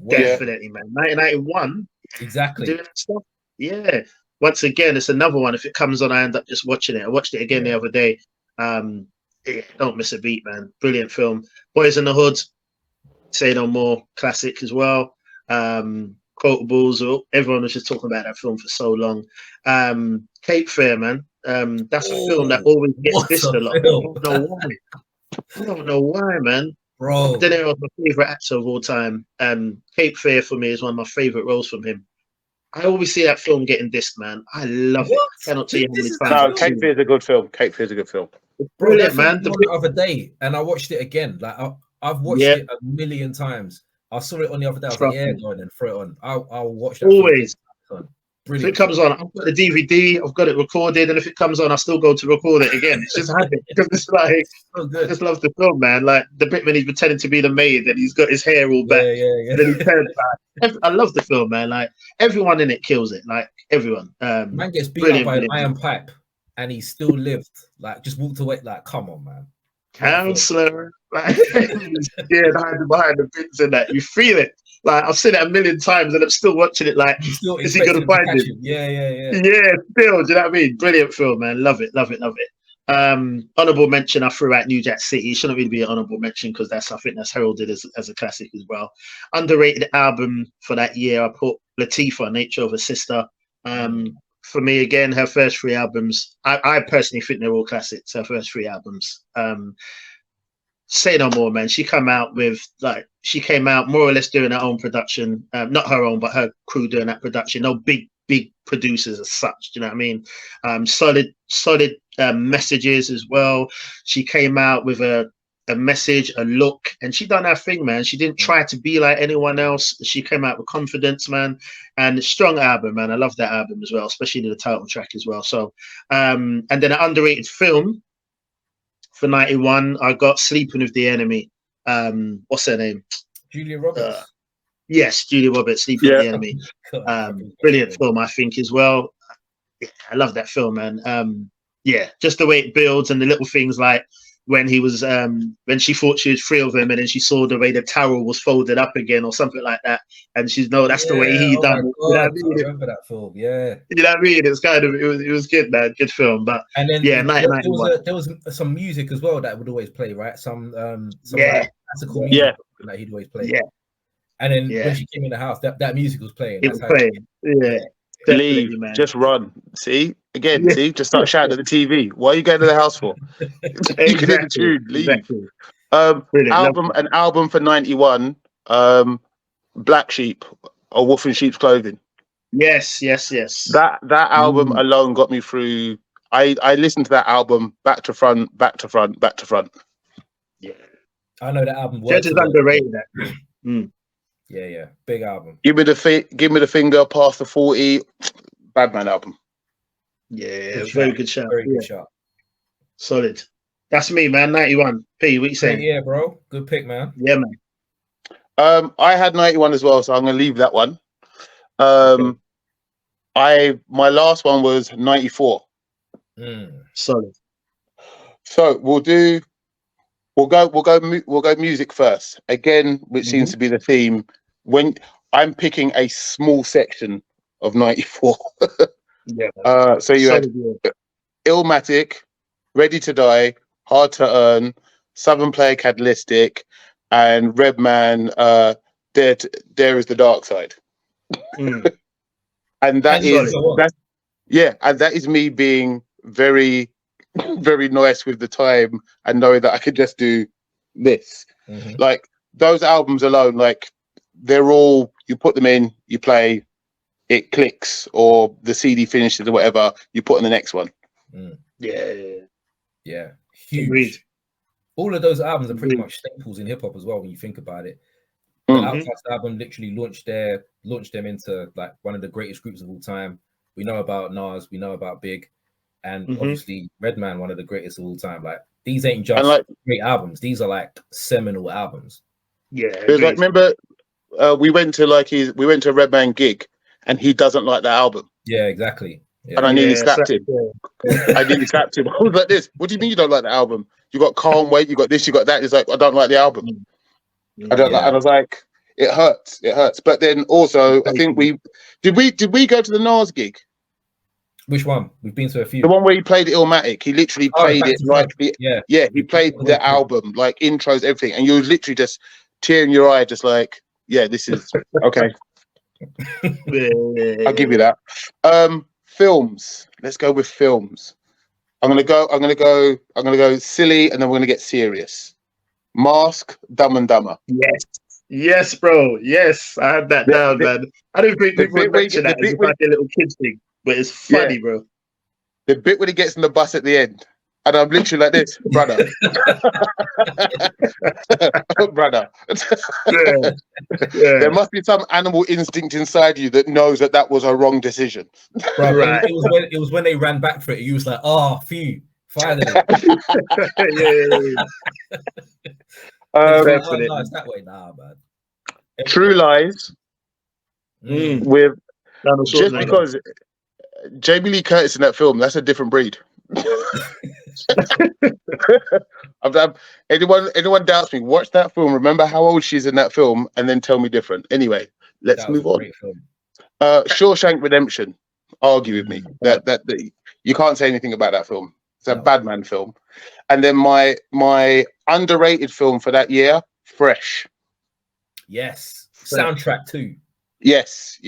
Definitely, man. 1991. Exactly. Doing that stuff. Yeah. Once again, it's another one. If it comes on, I end up just watching it. I watched it again the other day. Don't miss a beat, man. Brilliant film. Boys in the Hood, Say No More, classic as well. Quotables. Everyone was just talking about that film for so long. Cape Fear, man. That's a film that always gets dissed a lot. I don't know why, man. Bro, De Niro's my favorite actor of all time. Cape Fear for me is one of my favorite roles from him. I always see that film getting dissed, man. I love it. I cannot tell you how many times. No, Cape Fear is a good film. Cape Fear is a good film. Brilliant, man. The other day, and I watched it again. Like I've watched it a million times. I saw it on the other day. I was like, yeah, go on and throw it on. I'll watch that. Always. Brilliant. If it comes on, I've got the DVD, I've got it recorded, and if it comes on, I still go to record it again. It's just habit. It's like, I just love the film, man. Like the bit when he's pretending to be the maid and he's got his hair all back. Yeah. And then he turns back. I love the film, man. Like everyone in it kills it. Like everyone. Man gets beat up by an iron pipe and he still lived. Like just walked away. Like, come on, man. Counselor. Like, scared hiding behind the bins and that. You feel it. Like I've seen it a million times and I'm still watching it. Like, is he gonna find him? Yeah. Yeah, still. Do you know what I mean? Brilliant film, man. Love it. Honorable mention, I threw out New Jack City. It shouldn't really be an honorable mention because I think that's heralded as a classic as well. Underrated album for that year, I put Latifah, Nature of a Sister. For me, again, her first 3 albums, I personally think they're all classics. Her first 3 albums. Say No More, man. She came out more or less doing her own production, not her own, but her crew doing that production. No big producers as such. Do you know what I mean? Solid messages as well. She came out with a message, a look, and she done her thing, man. She didn't try to be like anyone else. She came out with confidence, man, and strong album, man. I love that album as well, especially the title track as well. So, and then an underrated film. For 91, I got Sleeping with the Enemy. What's her name? Julia Roberts. Yes, Julia Roberts, Sleeping with the Enemy. Brilliant film, I think, as well. I love that film, man. Just the way it builds and the little things like when he was when she thought she was free of him and then she saw the way the towel was folded up again or something like that, and she's that's the way he done it. You know what I mean? I remember that film. Yeah, you know what I mean. It's kind of it was good, man. Good film. But and then there was some music as well that would always play, right? Some like classical music that he'd always play. Yeah, and then when she came in the house, that music was playing. It was playing. Yeah. Leave, just run. See again. See, just start shouting at the TV. What are you going to the house for? You can hear the tune. Leave. Exactly. An album for 91. Black Sheep or Wolf in Sheep's Clothing. Yes. That album alone got me through. I listened to that album back to front. Yeah, I know that album. Judge is underrated. That. Yeah, big album. Give me the finger past the 40. Badman album. Yeah, very good shot. Very good shot. Solid. That's me, man. 91. P, what you saying? Yeah, bro. Good pick, man. Yeah, man. I had 91 as well, so I'm gonna leave that one. My last one was 94. Solid. So we'll go music first again, which seems to be the theme. When I'm picking a small section of 94. So you had Illmatic, Ready to Die, Hard to Earn, Southern Player Cadlistic, and Redman, There is the Dark Side. And that's Yeah, and that is me being very, very nice with the time and knowing that I could just do this. Like those albums alone, like they're all, you put them in, you play, it clicks, or the CD finishes or whatever, you put on the next one. Yeah. Huge. Agreed. All of those albums are pretty much staples in hip hop as well when you think about it. The Outkast album literally launched them into like one of the greatest groups of all time. We know about Nas, we know about Big, and obviously Redman, one of the greatest of all time. Like these ain't just like great albums; these are like seminal albums. Yeah, like remember we went to a Redman gig, and he doesn't like that album. Yeah, exactly. Yeah. And I nearly slapped him. I nearly slapped him. I was like this. What do you mean you don't like the album? You got Calm Wait, you got this, you got that. He's like, I don't like the album. I don't like. And I was like, it hurts. It hurts. But then also, I think we go to the Nas gig? Which one? We've been to a few. The one where he played Illmatic. He literally played it like he played the album, like intros, everything, and you were literally just tearing your eye, just like, yeah, this is okay. I'll give you that. Films. Let's go with films. I'm gonna go silly, and then we're gonna get serious. Mask, Dumb and Dumber. Yes, bro. Yes, I had that down, man. I don't think people would mention that. It's like a little kids thing, but it's funny, bro. The bit when he gets in the bus at the end, and I'm literally like this, brother. Brother. There must be some animal instinct inside you that knows that was a wrong decision. Bro, right. It was when they ran back for it. You was like, oh, phew, finally. It's that way, nah, man. True Lies. With just because Jamie Lee Curtis in that film, that's a different breed. Anyone doubts me, watch that film, remember how old she's in that film, and then tell me different. Anyway, let's move on. Shawshank Redemption. Argue with me that you can't say anything about that film. It's a bad man film. And then my underrated film for that year, Fresh. Yes. Soundtrack too. Yes.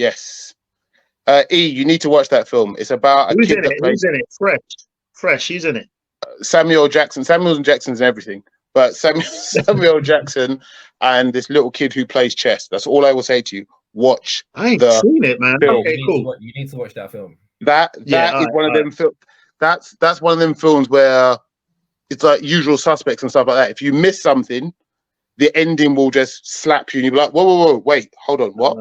E, you need to watch that film. It's about who's in it? Fresh. He's in it. Samuel Jackson's and everything. But Samuel Jackson and this little kid who plays chess. That's all I will say to you. Watch. I ain't seen it, man. Film. Okay, cool. You need to watch that film. That is one of them films. That's one of them films where it's like Usual Suspects and stuff like that. If you miss something, the ending will just slap you and you'll be like, whoa, wait, hold on, what?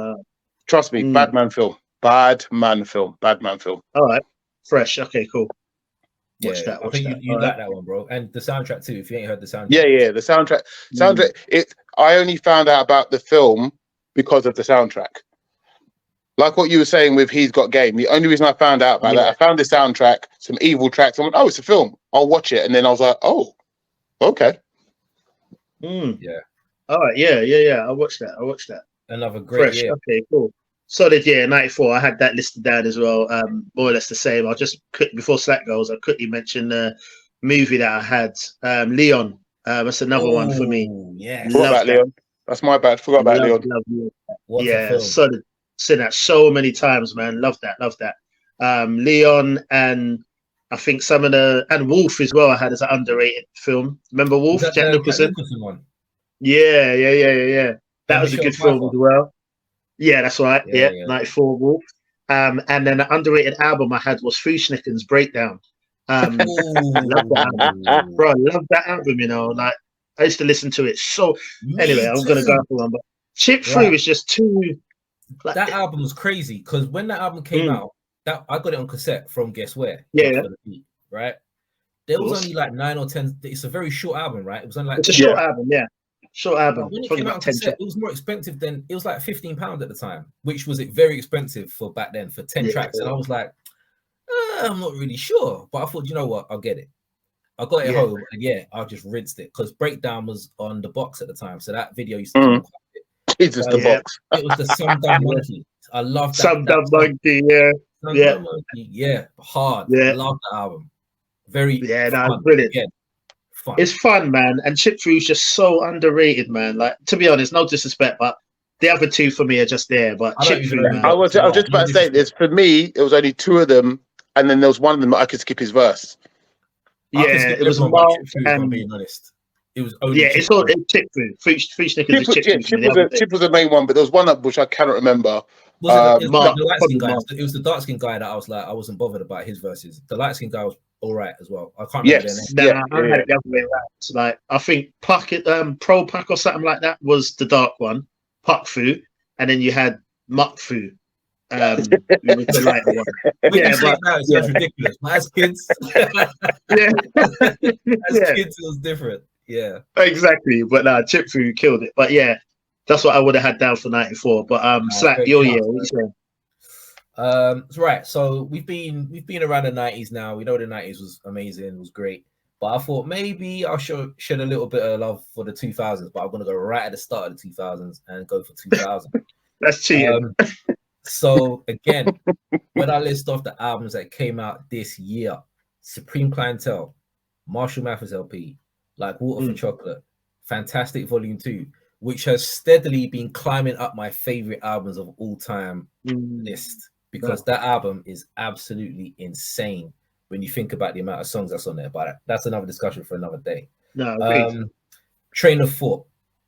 Trust me, bad man film. Bad man film. All right. Fresh. Okay, cool. Watch that. I think you like that one, bro. And the soundtrack too, if you ain't heard the soundtrack. Yeah, the soundtrack. I only found out about the film because of the soundtrack. Like what you were saying with He's Got Game. The only reason I found out about that, I found the soundtrack, some evil tracks. I went, oh, it's a film. I'll watch it. And then I was like, oh, okay. Yeah. All right. Yeah. I watched that. Another great Fresh. year. Okay, cool. Solid year, 94. I had that listed down as well. More or less the same. I'll just before Slack goes, I'll quickly mention the movie that I had. Leon. That's another one for me. Yeah. Forgot about Leon. That's my bad. Forgot about Leon. Love solid. Seen that so many times, man. Love that. Leon and I think and Wolf as well. I had as an underrated film. Remember Wolf? Jack Nicholson one. Yeah. That was a good film as well. Yeah, that's right. Yeah. 94 Wolf. And then the underrated album I had was Fushniken's Breakdown. Love that album. Bro, I love that album, you know. Like I used to listen to it. So anyway, I'm gonna go for one, but Chip Through is just too that album was crazy because when that album came out, that I got it on cassette from Guess Where? Yeah. Right? There was only like 9 or 10. It's a very short album, right? It was only like it's a short album, yeah. Short album. When it came out on cassette, it was more expensive than it was like £15 at the time, which was very expensive for back then for 10 tracks. And I was like, I'm not really sure. But I thought, you know what, I'll get it. I got it home and I just rinsed it because Breakdown was on the box at the time. So that video used to come quite a bit. It's just the box. It was the Some Dumb Monkey. I love that. Some Dumb Monkey, Dumb Monkey, hard. I love that album. Very fun. Brilliant. Again, fun. It's fun, man. And Chip Through is just so underrated, man. Like, to be honest, no disrespect, but the other two for me are just there. But Chip Through, man. I was just about to say this. For me, it was only two of them and then there was one of them that I could skip his verse. Yeah, it was Mark and I'm being honest. It was only it's all Chip Fu. Free Snickers is Chip Fu. Chip was the main one, but there was one which I cannot remember. Was it Mark, the light skin guy? Mark. It was the dark skin guy that I was like, I wasn't bothered about his verses. The light skin guy was all right as well. I can't remember their name. I had it the other way around. So, like, I think Pro Pack or something like that was the dark one, Puck Fu, and then you had Muck Fu. Who was the light one. Yeah, but now it sounds ridiculous. But as kids, kids, it was different. Yeah, exactly. But Chip Fu killed it. But yeah, that's what I would have had down for 94. But Slack, your year. Right. So we've been around the 90s now. We know the 90s was amazing, was great. But I thought maybe I'll shed a little bit of love for the 2000s. But I'm gonna go right at the start of the 2000s and go for 2000. That's cheating. So again, when I list off the albums that came out this year, Supreme Clientele, Marshall Mathers LP, Like Water for Chocolate, Fantastic Volume 2, which has steadily been climbing up my favorite albums of all time list, because that album is absolutely insane when you think about the amount of songs that's on there. But that's another discussion for another day. Train of Thought,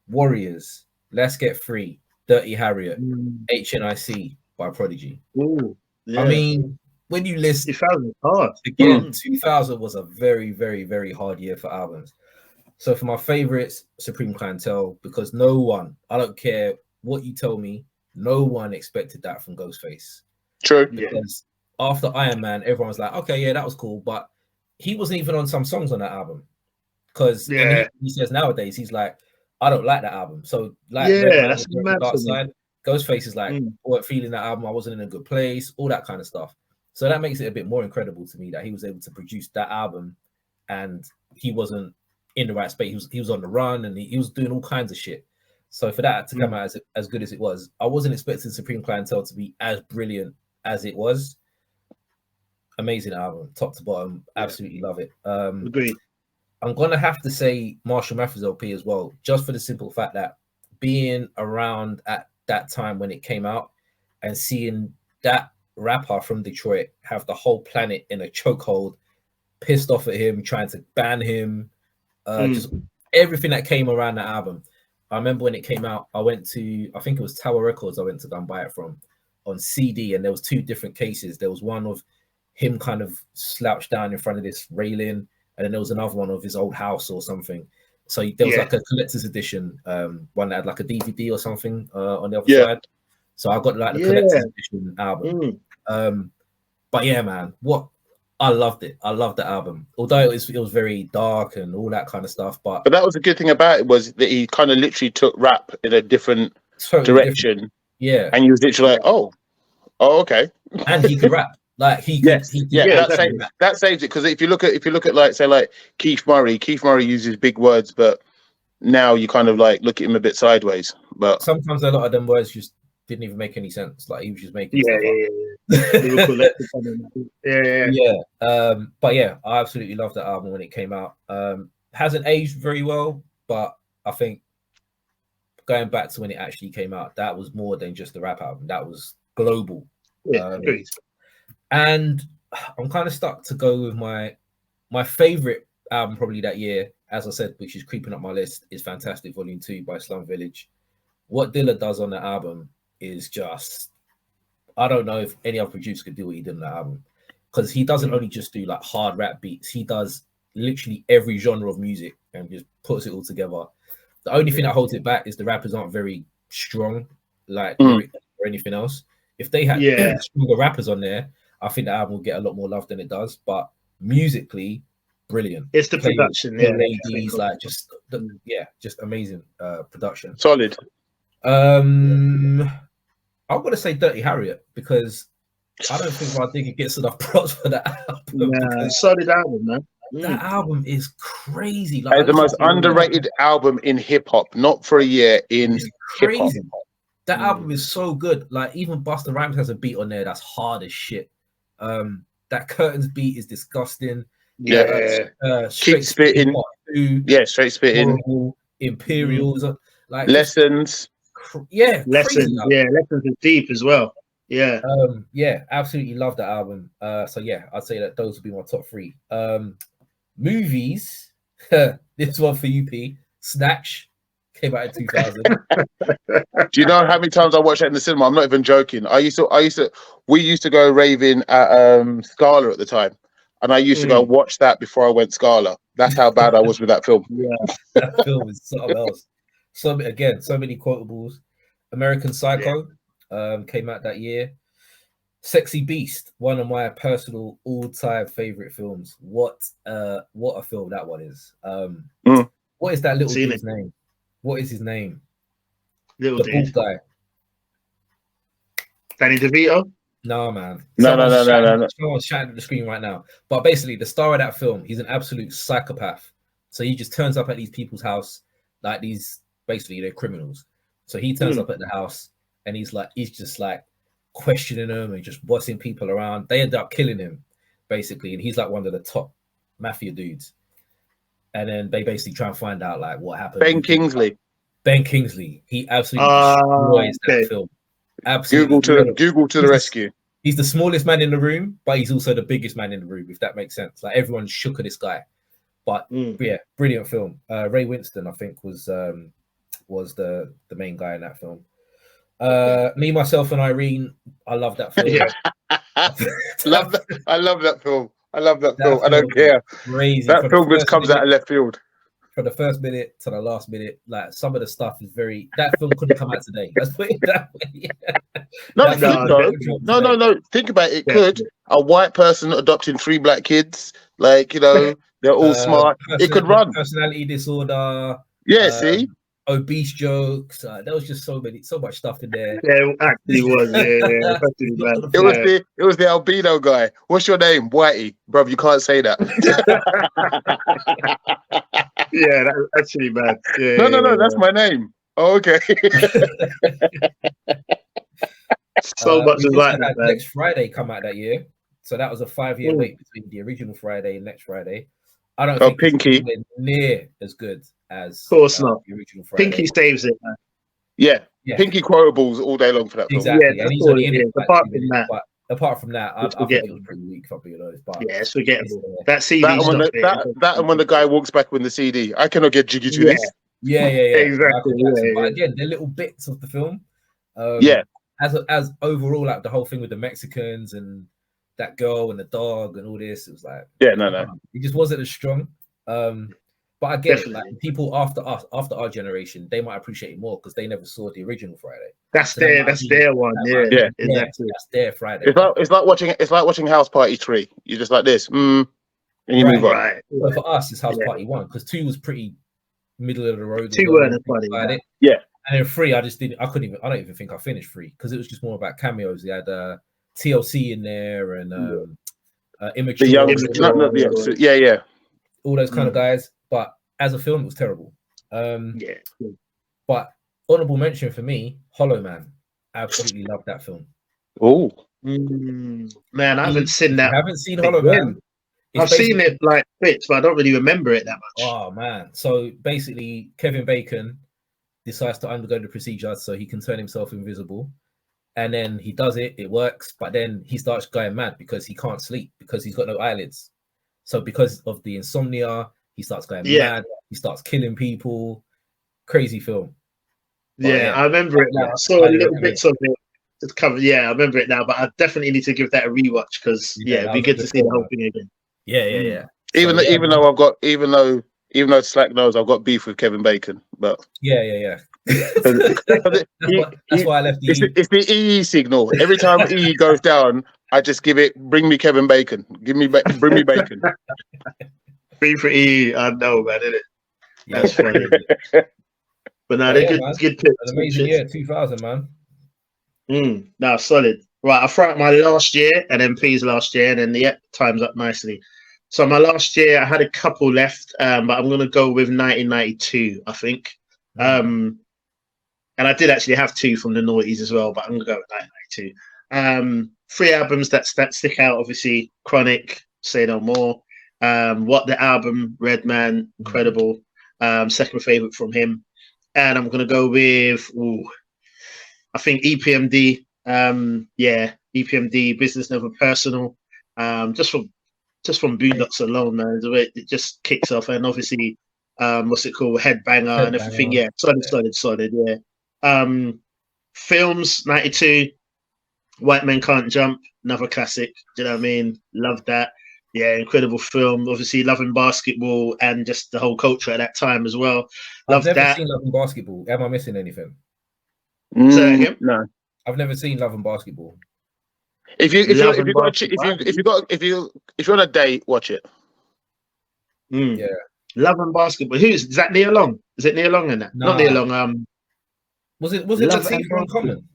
Warriors, Let's Get Free, Dirty Harriet, HNIC by Prodigy. Ooh, yeah. I mean, when you list 2000 hard again, 2000 was a very, very, very hard year for albums. So for my favorites, Supreme Clientele, because no one, I don't care what you tell me, no one expected that from Ghostface. True. Because after Iron Man, everyone was like, okay, yeah, that was cool, but he wasn't even on some songs on that album. Because he says nowadays, he's like, I don't like that album. So like, that's the dark side. Ghostface is like, I wasn't feeling that album, I wasn't in a good place, all that kind of stuff. So that makes it a bit more incredible to me that he was able to produce that album and he wasn't in the right space. He was on the run and he was doing all kinds of shit. So for that to come out as good as it was, I wasn't expecting Supreme Clientele to be as brilliant as it was. Amazing album, top to bottom, absolutely love it. Agreed. I'm gonna have to say Marshall Mathers LP as well, just for the simple fact that being around at that time when it came out and seeing that rapper from Detroit have the whole planet in a chokehold, pissed off at him, trying to ban him, just everything that came around that album. I remember when it came out, I went to, I think it was Tower Records, I went to go and buy it from on CD, and there was two different cases. There was one of him kind of slouched down in front of this railing, and then there was another one of his old house or something. So there was like a collector's edition, one that had like a DVD or something on the other side. So I got like the collector's edition album. But yeah, man, I loved it. I loved the album, although it was very dark and all that kind of stuff. But that was the good thing about it, was that he kind of literally took rap in a different direction. Different. Yeah, and you was literally like, oh, okay. And he could rap. Like that saves it, because if you look at like, say, like Keith Murray uses big words, but now you kind of like look at him a bit sideways. But sometimes a lot of them words just didn't even make any sense. Like he was just making but yeah, I absolutely loved that album when it came out. Hasn't aged very well, but I think going back to when it actually came out, that was more than just the rap album. That was global. And I'm kind of stuck to go with my favorite album probably that year, as I said, which is creeping up my list, is Fantastic Volume 2 by Slum Village. What Dilla does on that album is just, I don't know if any other producer could do what he did on that album, because he doesn't only just do like hard rap beats, he does literally every genre of music and just puts it all together. The only thing that holds it back is the rappers aren't very strong, like or anything else. If they had stronger rappers on there, I think the album will get a lot more love than it does. But musically, brilliant. It's the production, ladies, like just amazing production. Solid. I'm gonna say Dirty Harriet, because I don't think I think it gets enough props for that album. Solid album, man. That album is crazy. Like, it's the most underrated album in hip hop, not for a year, in hip hop. That album is so good. Like even Busta Rhymes has a beat on there that's hard as shit. That Curtains beat is disgusting. Straight spitting. Straight spitting. Imperials, like Lessons. Lessons. Lessons is deep as well. Yeah. Yeah, absolutely love that album. So yeah, I'd say that those would be my top three. Movies. This one for UP. Snatch came out in 2000. Do you know how many times I watched that in the cinema? I'm not even joking. We used to go raving at Scala at the time, and I used to go watch that before I went Scala. That's how bad I was with that film. Yeah. That film is something else. So many quotables. American Psycho came out that year. Sexy Beast, one of my personal all-time favorite films. What a film that one is. What is that little dude's name? What is his name? Little the dude. bald guy. Danny DeVito? No, man. No. Someone's shouting at the screen right now. But basically, the star of that film, he's an absolute psychopath. So he just turns up at these people's house, like basically they're criminals. So he turns up at the house and he's just like questioning them and just bossing people around. They end up killing him, basically, and he's like one of the top mafia dudes. And then they basically try and find out like what happened. Ben Kingsley. He absolutely destroys that film. Absolutely. Google to the rescue. He's the smallest man in the room, but he's also the biggest man in the room, if that makes sense. Like everyone shook at this guy. But yeah, brilliant film. Ray Winston, I think, was the main guy in that film. Me, Myself, and Irene. I love that film. Yeah. I love that film. I don't care. Crazy. That film just comes out of left field. From the first minute to the last minute, like some of the stuff is very. That film couldn't come out today. Let's put it that way. No. Think about it. Could a white person adopting 3 black kids, like they're all smart. It could run. Personality disorder. Yeah. See. Obese jokes. There was just so much stuff in there. Yeah, it actually was. Yeah. It was the albino guy. What's your name? Whitey, bro. You can't say that. Yeah, that's actually bad. Yeah, no, that's my name. Oh, okay. So much of that. Next Friday come out that year, so that was a 5-year wait between the original Friday and Next Friday. I don't think Pinky it's near as good as of course not. The original Friday. Pinky saves it, man. Yeah. Pinky quotables all day long for that film. Exactly. Yeah, and he's only in it apart from that, I think it was pretty weak, if I'm being honest. But yeah, it's forgettable. That CD. That and when the guy walks back with the CD, I cannot get jiggy to this. Yeah. Exactly. But again, they're little bits of the film. As overall, like the whole thing with the Mexicans and that girl and the dog and all this, it was like it just wasn't as strong. But I get it, like people after our generation, they might appreciate it more because they never saw the original Friday. That's their one. Yeah, exactly. That's their Friday. It's like watching House Party 3. You're just like this, and you move on. Right. But for us, it's House Party 1 because 2 was pretty middle of the road. 2 weren't funny. Yeah. And then 3, I don't even think I finished 3 because it was just more about cameos. They had TLC in there and Immature. The young, all those kind of guys. But as a film, it was terrible. But honorable mention for me, Hollow Man. Absolutely love that film. Oh, man, I haven't seen that. I haven't seen Hollow Man. I've seen it like bits, but I don't really remember it that much. Oh man! So basically, Kevin Bacon decides to undergo the procedure so he can turn himself invisible, and then he does it. It works, but then he starts going mad because he can't sleep because he's got no eyelids. So because of the insomnia, he starts going mad. He starts killing people. Crazy film. But, I remember it now. I saw a little bits of it. It's covered. Yeah, I remember it now. But I definitely need to give that a rewatch because it'd be good to see the whole thing again. Yeah. Even though Slack knows I've got beef with Kevin Bacon, but yeah. That's why I left. It's the EE signal. Every time EE goes down, I just give it. Bring me Kevin Bacon. Bring me Bacon. Free for EE. I know, man. Isn't it? That's funny. But no, they're good picks. An amazing year, 2000, man. No, solid. Right, I'll throw out my last year and then P's last year, and then the time's up nicely. So my last year, I had a couple left, but I'm going to go with 1992, I think. And I did actually have 2 from the noughties as well, but I'm going to go with 1992. 3 albums that stick out, obviously, Chronic, Say No More. What the Album, Redman, incredible. Second favourite from him. And I'm going to go with, I think EPMD, Yeah, EPMD, Business Never Personal. Just from Boondocks alone, man, the way it just kicks off, and obviously, what's it called, Headbanger and everything. Yeah, solid. Yeah. Films 92. White Men Can't Jump, another classic. Do you know what I mean? Love that. Yeah, incredible film. Obviously, loving basketball and just the whole culture at that time as well. Love I've never that. seen Love and Basketball. Am I missing anything? Say that again? No. I've never seen Love and Basketball. If you're on a date, watch it. Yeah. Love and Basketball. Is that Nia Long? Is it Nia Long in that? Nah. Not Nia Long. Was it Love Latifah and Common?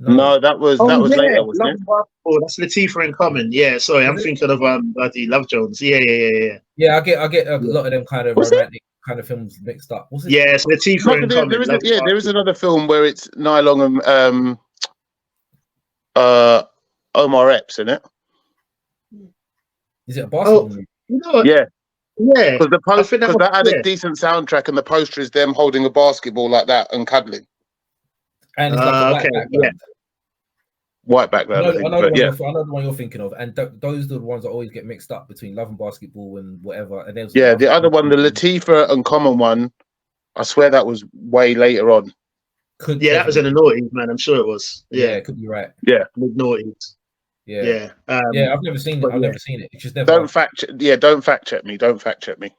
No, that was later, wasn't Love it? and Basketball. That's Latifah in Common. Yeah, sorry, I'm thinking of bloody Love Jones. Yeah. Yeah, I get a lot of them kind of romantic kind of films mixed up. Was it? Yeah, it's Latifah in Common. There is another film where it's Nia Long and Omar Epps in it. Is it a basketball movie? You know what? Yeah. Yeah. Because that had a decent soundtrack, and the poster is them holding a basketball like that and cuddling. And it's like a white background. Yeah. White background, I know the one you're thinking of, and those are the ones that always get mixed up between Love and Basketball and whatever. And the other one, the Latifah and Common one, I swear that was way later on. That was in the noughties, man. I'm sure it was. Yeah, it could be right. Yeah, mid-noughties. Yeah. I've never seen it. I've never seen it. It's just never. Don't fact check me. Don't fact check me.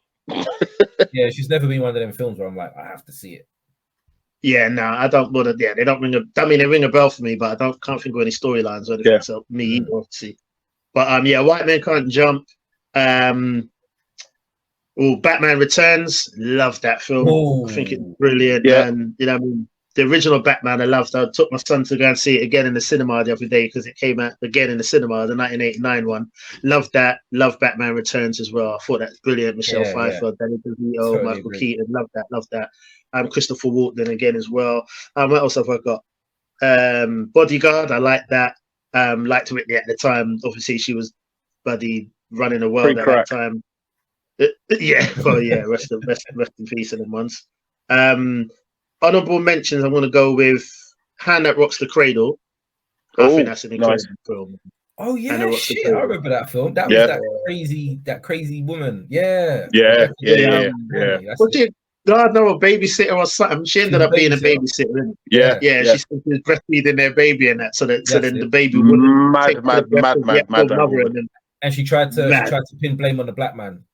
Yeah, she's never been one of them films where I'm like, I have to see it. Yeah, no, I don't want to. Yeah, they don't ring a. I mean, they ring a bell for me, but I can't think of any storylines or anything. So me either, obviously. But White Men Can't Jump. Batman Returns. Love that film. Ooh. I think it's brilliant. Yeah. And you know, I mean, the original Batman I loved. I took my son to go and see it again in the cinema the other day because it came out again in the cinema, the 1989 one. Love that. Love Batman Returns as well. I thought that's brilliant. Michelle Pfeiffer, Danny DeVito, Totally Michael agree. Keaton. Love that. Christopher Walken again as well. What else have I got? Bodyguard. I like that. Liked Whitney at the time. Obviously, she was bloody running the world at that time. Rest in peace in them ones. Honorable mentions. I'm going to go with Hand That Rocks the Cradle. I think that's an incredible film. Oh yeah, shit! I remember that film. That was that crazy woman. Yeah. God, no, a babysitter or something. She ended up being a babysitter. Yeah. She was breastfeeding their baby and that, so then the baby wouldn't mad. And she tried to pin blame on the black man.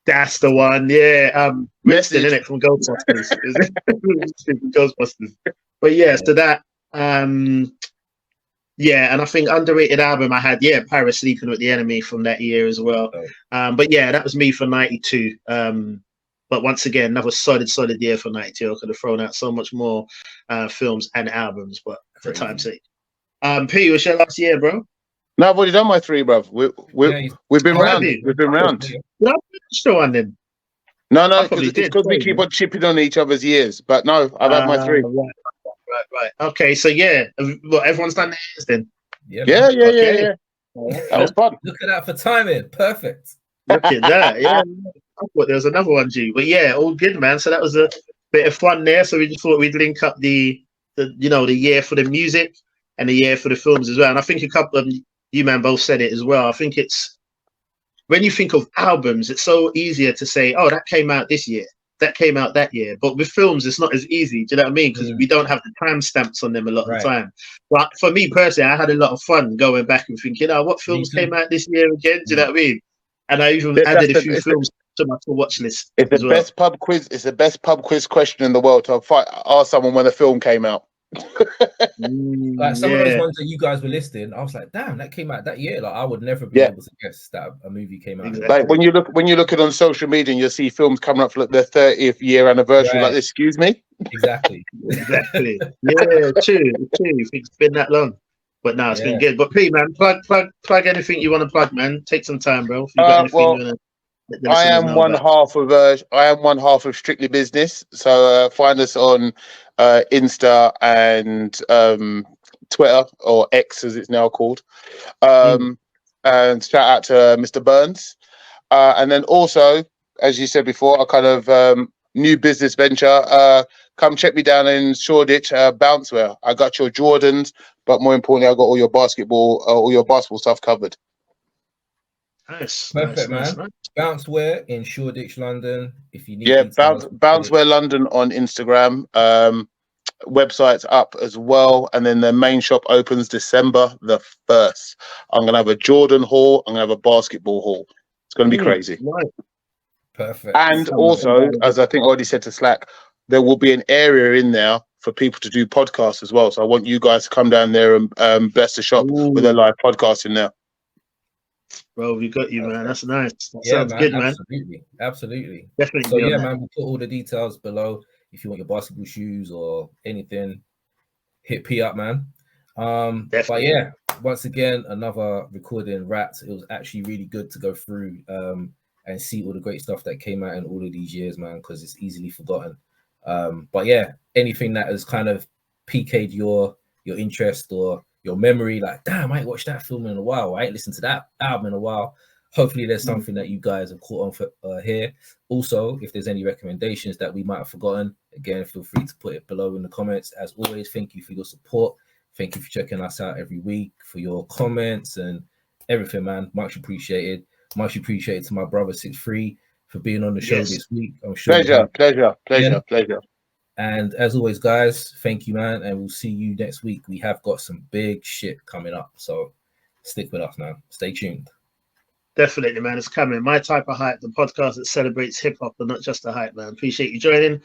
That's the one, yeah. Winston, in it from Ghostbusters. Ghostbusters. But so that, and I think underrated album I had, Paris Sleeping with the Enemy from that year as well. But that was me for 92. But once again, another solid year for 92. I could have thrown out so much more films and albums, but for time's sake. P, what's your last year, bro? No, I've already done my three, bruv. We've been round. We've been round. Did I finish the one then? No, it's because we keep on chipping on each other's years. But no, I've had my three. Right. Okay, so everyone's done theirs then. Yeah. That was fun. Look at that for timing. Perfect. Look at that. Yeah. I thought there was another one due, but all good, man. So that was a bit of fun there. So we just thought we'd link up the year for the music and the year for the films as well. And I think a couple of you man both said it as well. I think it's when you think of albums, it's so easier to say, oh, that came out this year, that came out that year. But with films, it's not as easy. Do you know what I mean? Because we don't have the timestamps on them a lot of the time. But for me personally, I had a lot of fun going back and thinking, what films came out this year again? Do you know what I mean? And I even added a few films to my watch list. It's the best pub quiz. It's the best pub quiz question in the world to ask someone when a film came out. Like some of those ones that you guys were listing, I was like, damn, that came out that year. Like I would never be able to guess that a movie came out. Exactly. Like when you look at on social media and you see films coming up for their 30th year anniversary, like, excuse me. Exactly. Yeah, true. It's been that long. But no, it's been good. But P, man, plug anything you want to plug, man. Take some time, bro. If you got anything you want to I am one half of Strictly Business. So find us on Insta and Twitter, or X as it's now called. And shout out to Mr. Burns. And then also, as you said before, I kind of new business venture. Come check me down in Shoreditch, Bouncewear. I got your Jordans, but more importantly, I got all your basketball stuff covered. Nice. Perfect, nice. man. Bouncewear in Shoreditch, London. If you need, Bouncewear London on Instagram. Website's up as well, and then the main shop opens December the 1st. I'm gonna have a Jordan haul. I'm gonna have a basketball haul. It's gonna be crazy. Right. Perfect. And also, as I think I already said to Slack, there will be an area in there for people to do podcasts as well. So I want you guys to come down there and bless the shop with a live podcast in there. Bro, we got you, man. That's nice. That Yeah, sounds man, good, man. Absolutely. Definitely. So yeah, man, we'll put all the details below. If you want your basketball shoes or anything, hit P up, man. But yeah, once again, another recording wrapped. It was actually really good to go through and see all the great stuff that came out in all of these years, man, because it's easily forgotten. But yeah, anything that has kind of piqued your interest or your memory, like, damn, I ain't watched that film in a while. I ain't listened to that album in a while. Hopefully there's something that you guys have caught on for here. Also, if there's any recommendations that we might have forgotten, again, feel free to put it below in the comments. As always, thank you for your support. Thank you for checking us out every week, for your comments and everything, man. Much appreciated. Much appreciated to my brother 6'3" for being on the show this week. I'm sure. Pleasure. And as always, guys, thank you, man. And we'll see you next week. We have got some big shit coming up. So stick with us, man. Stay tuned. Definitely, man. It's coming. My Type of Hype, the podcast that celebrates hip hop and not just the hype, man. Appreciate you joining.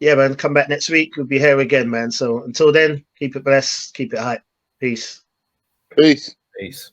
Yeah, man. Come back next week. We'll be here again, man. So until then, keep it blessed. Keep it hype. Peace. Peace. Peace.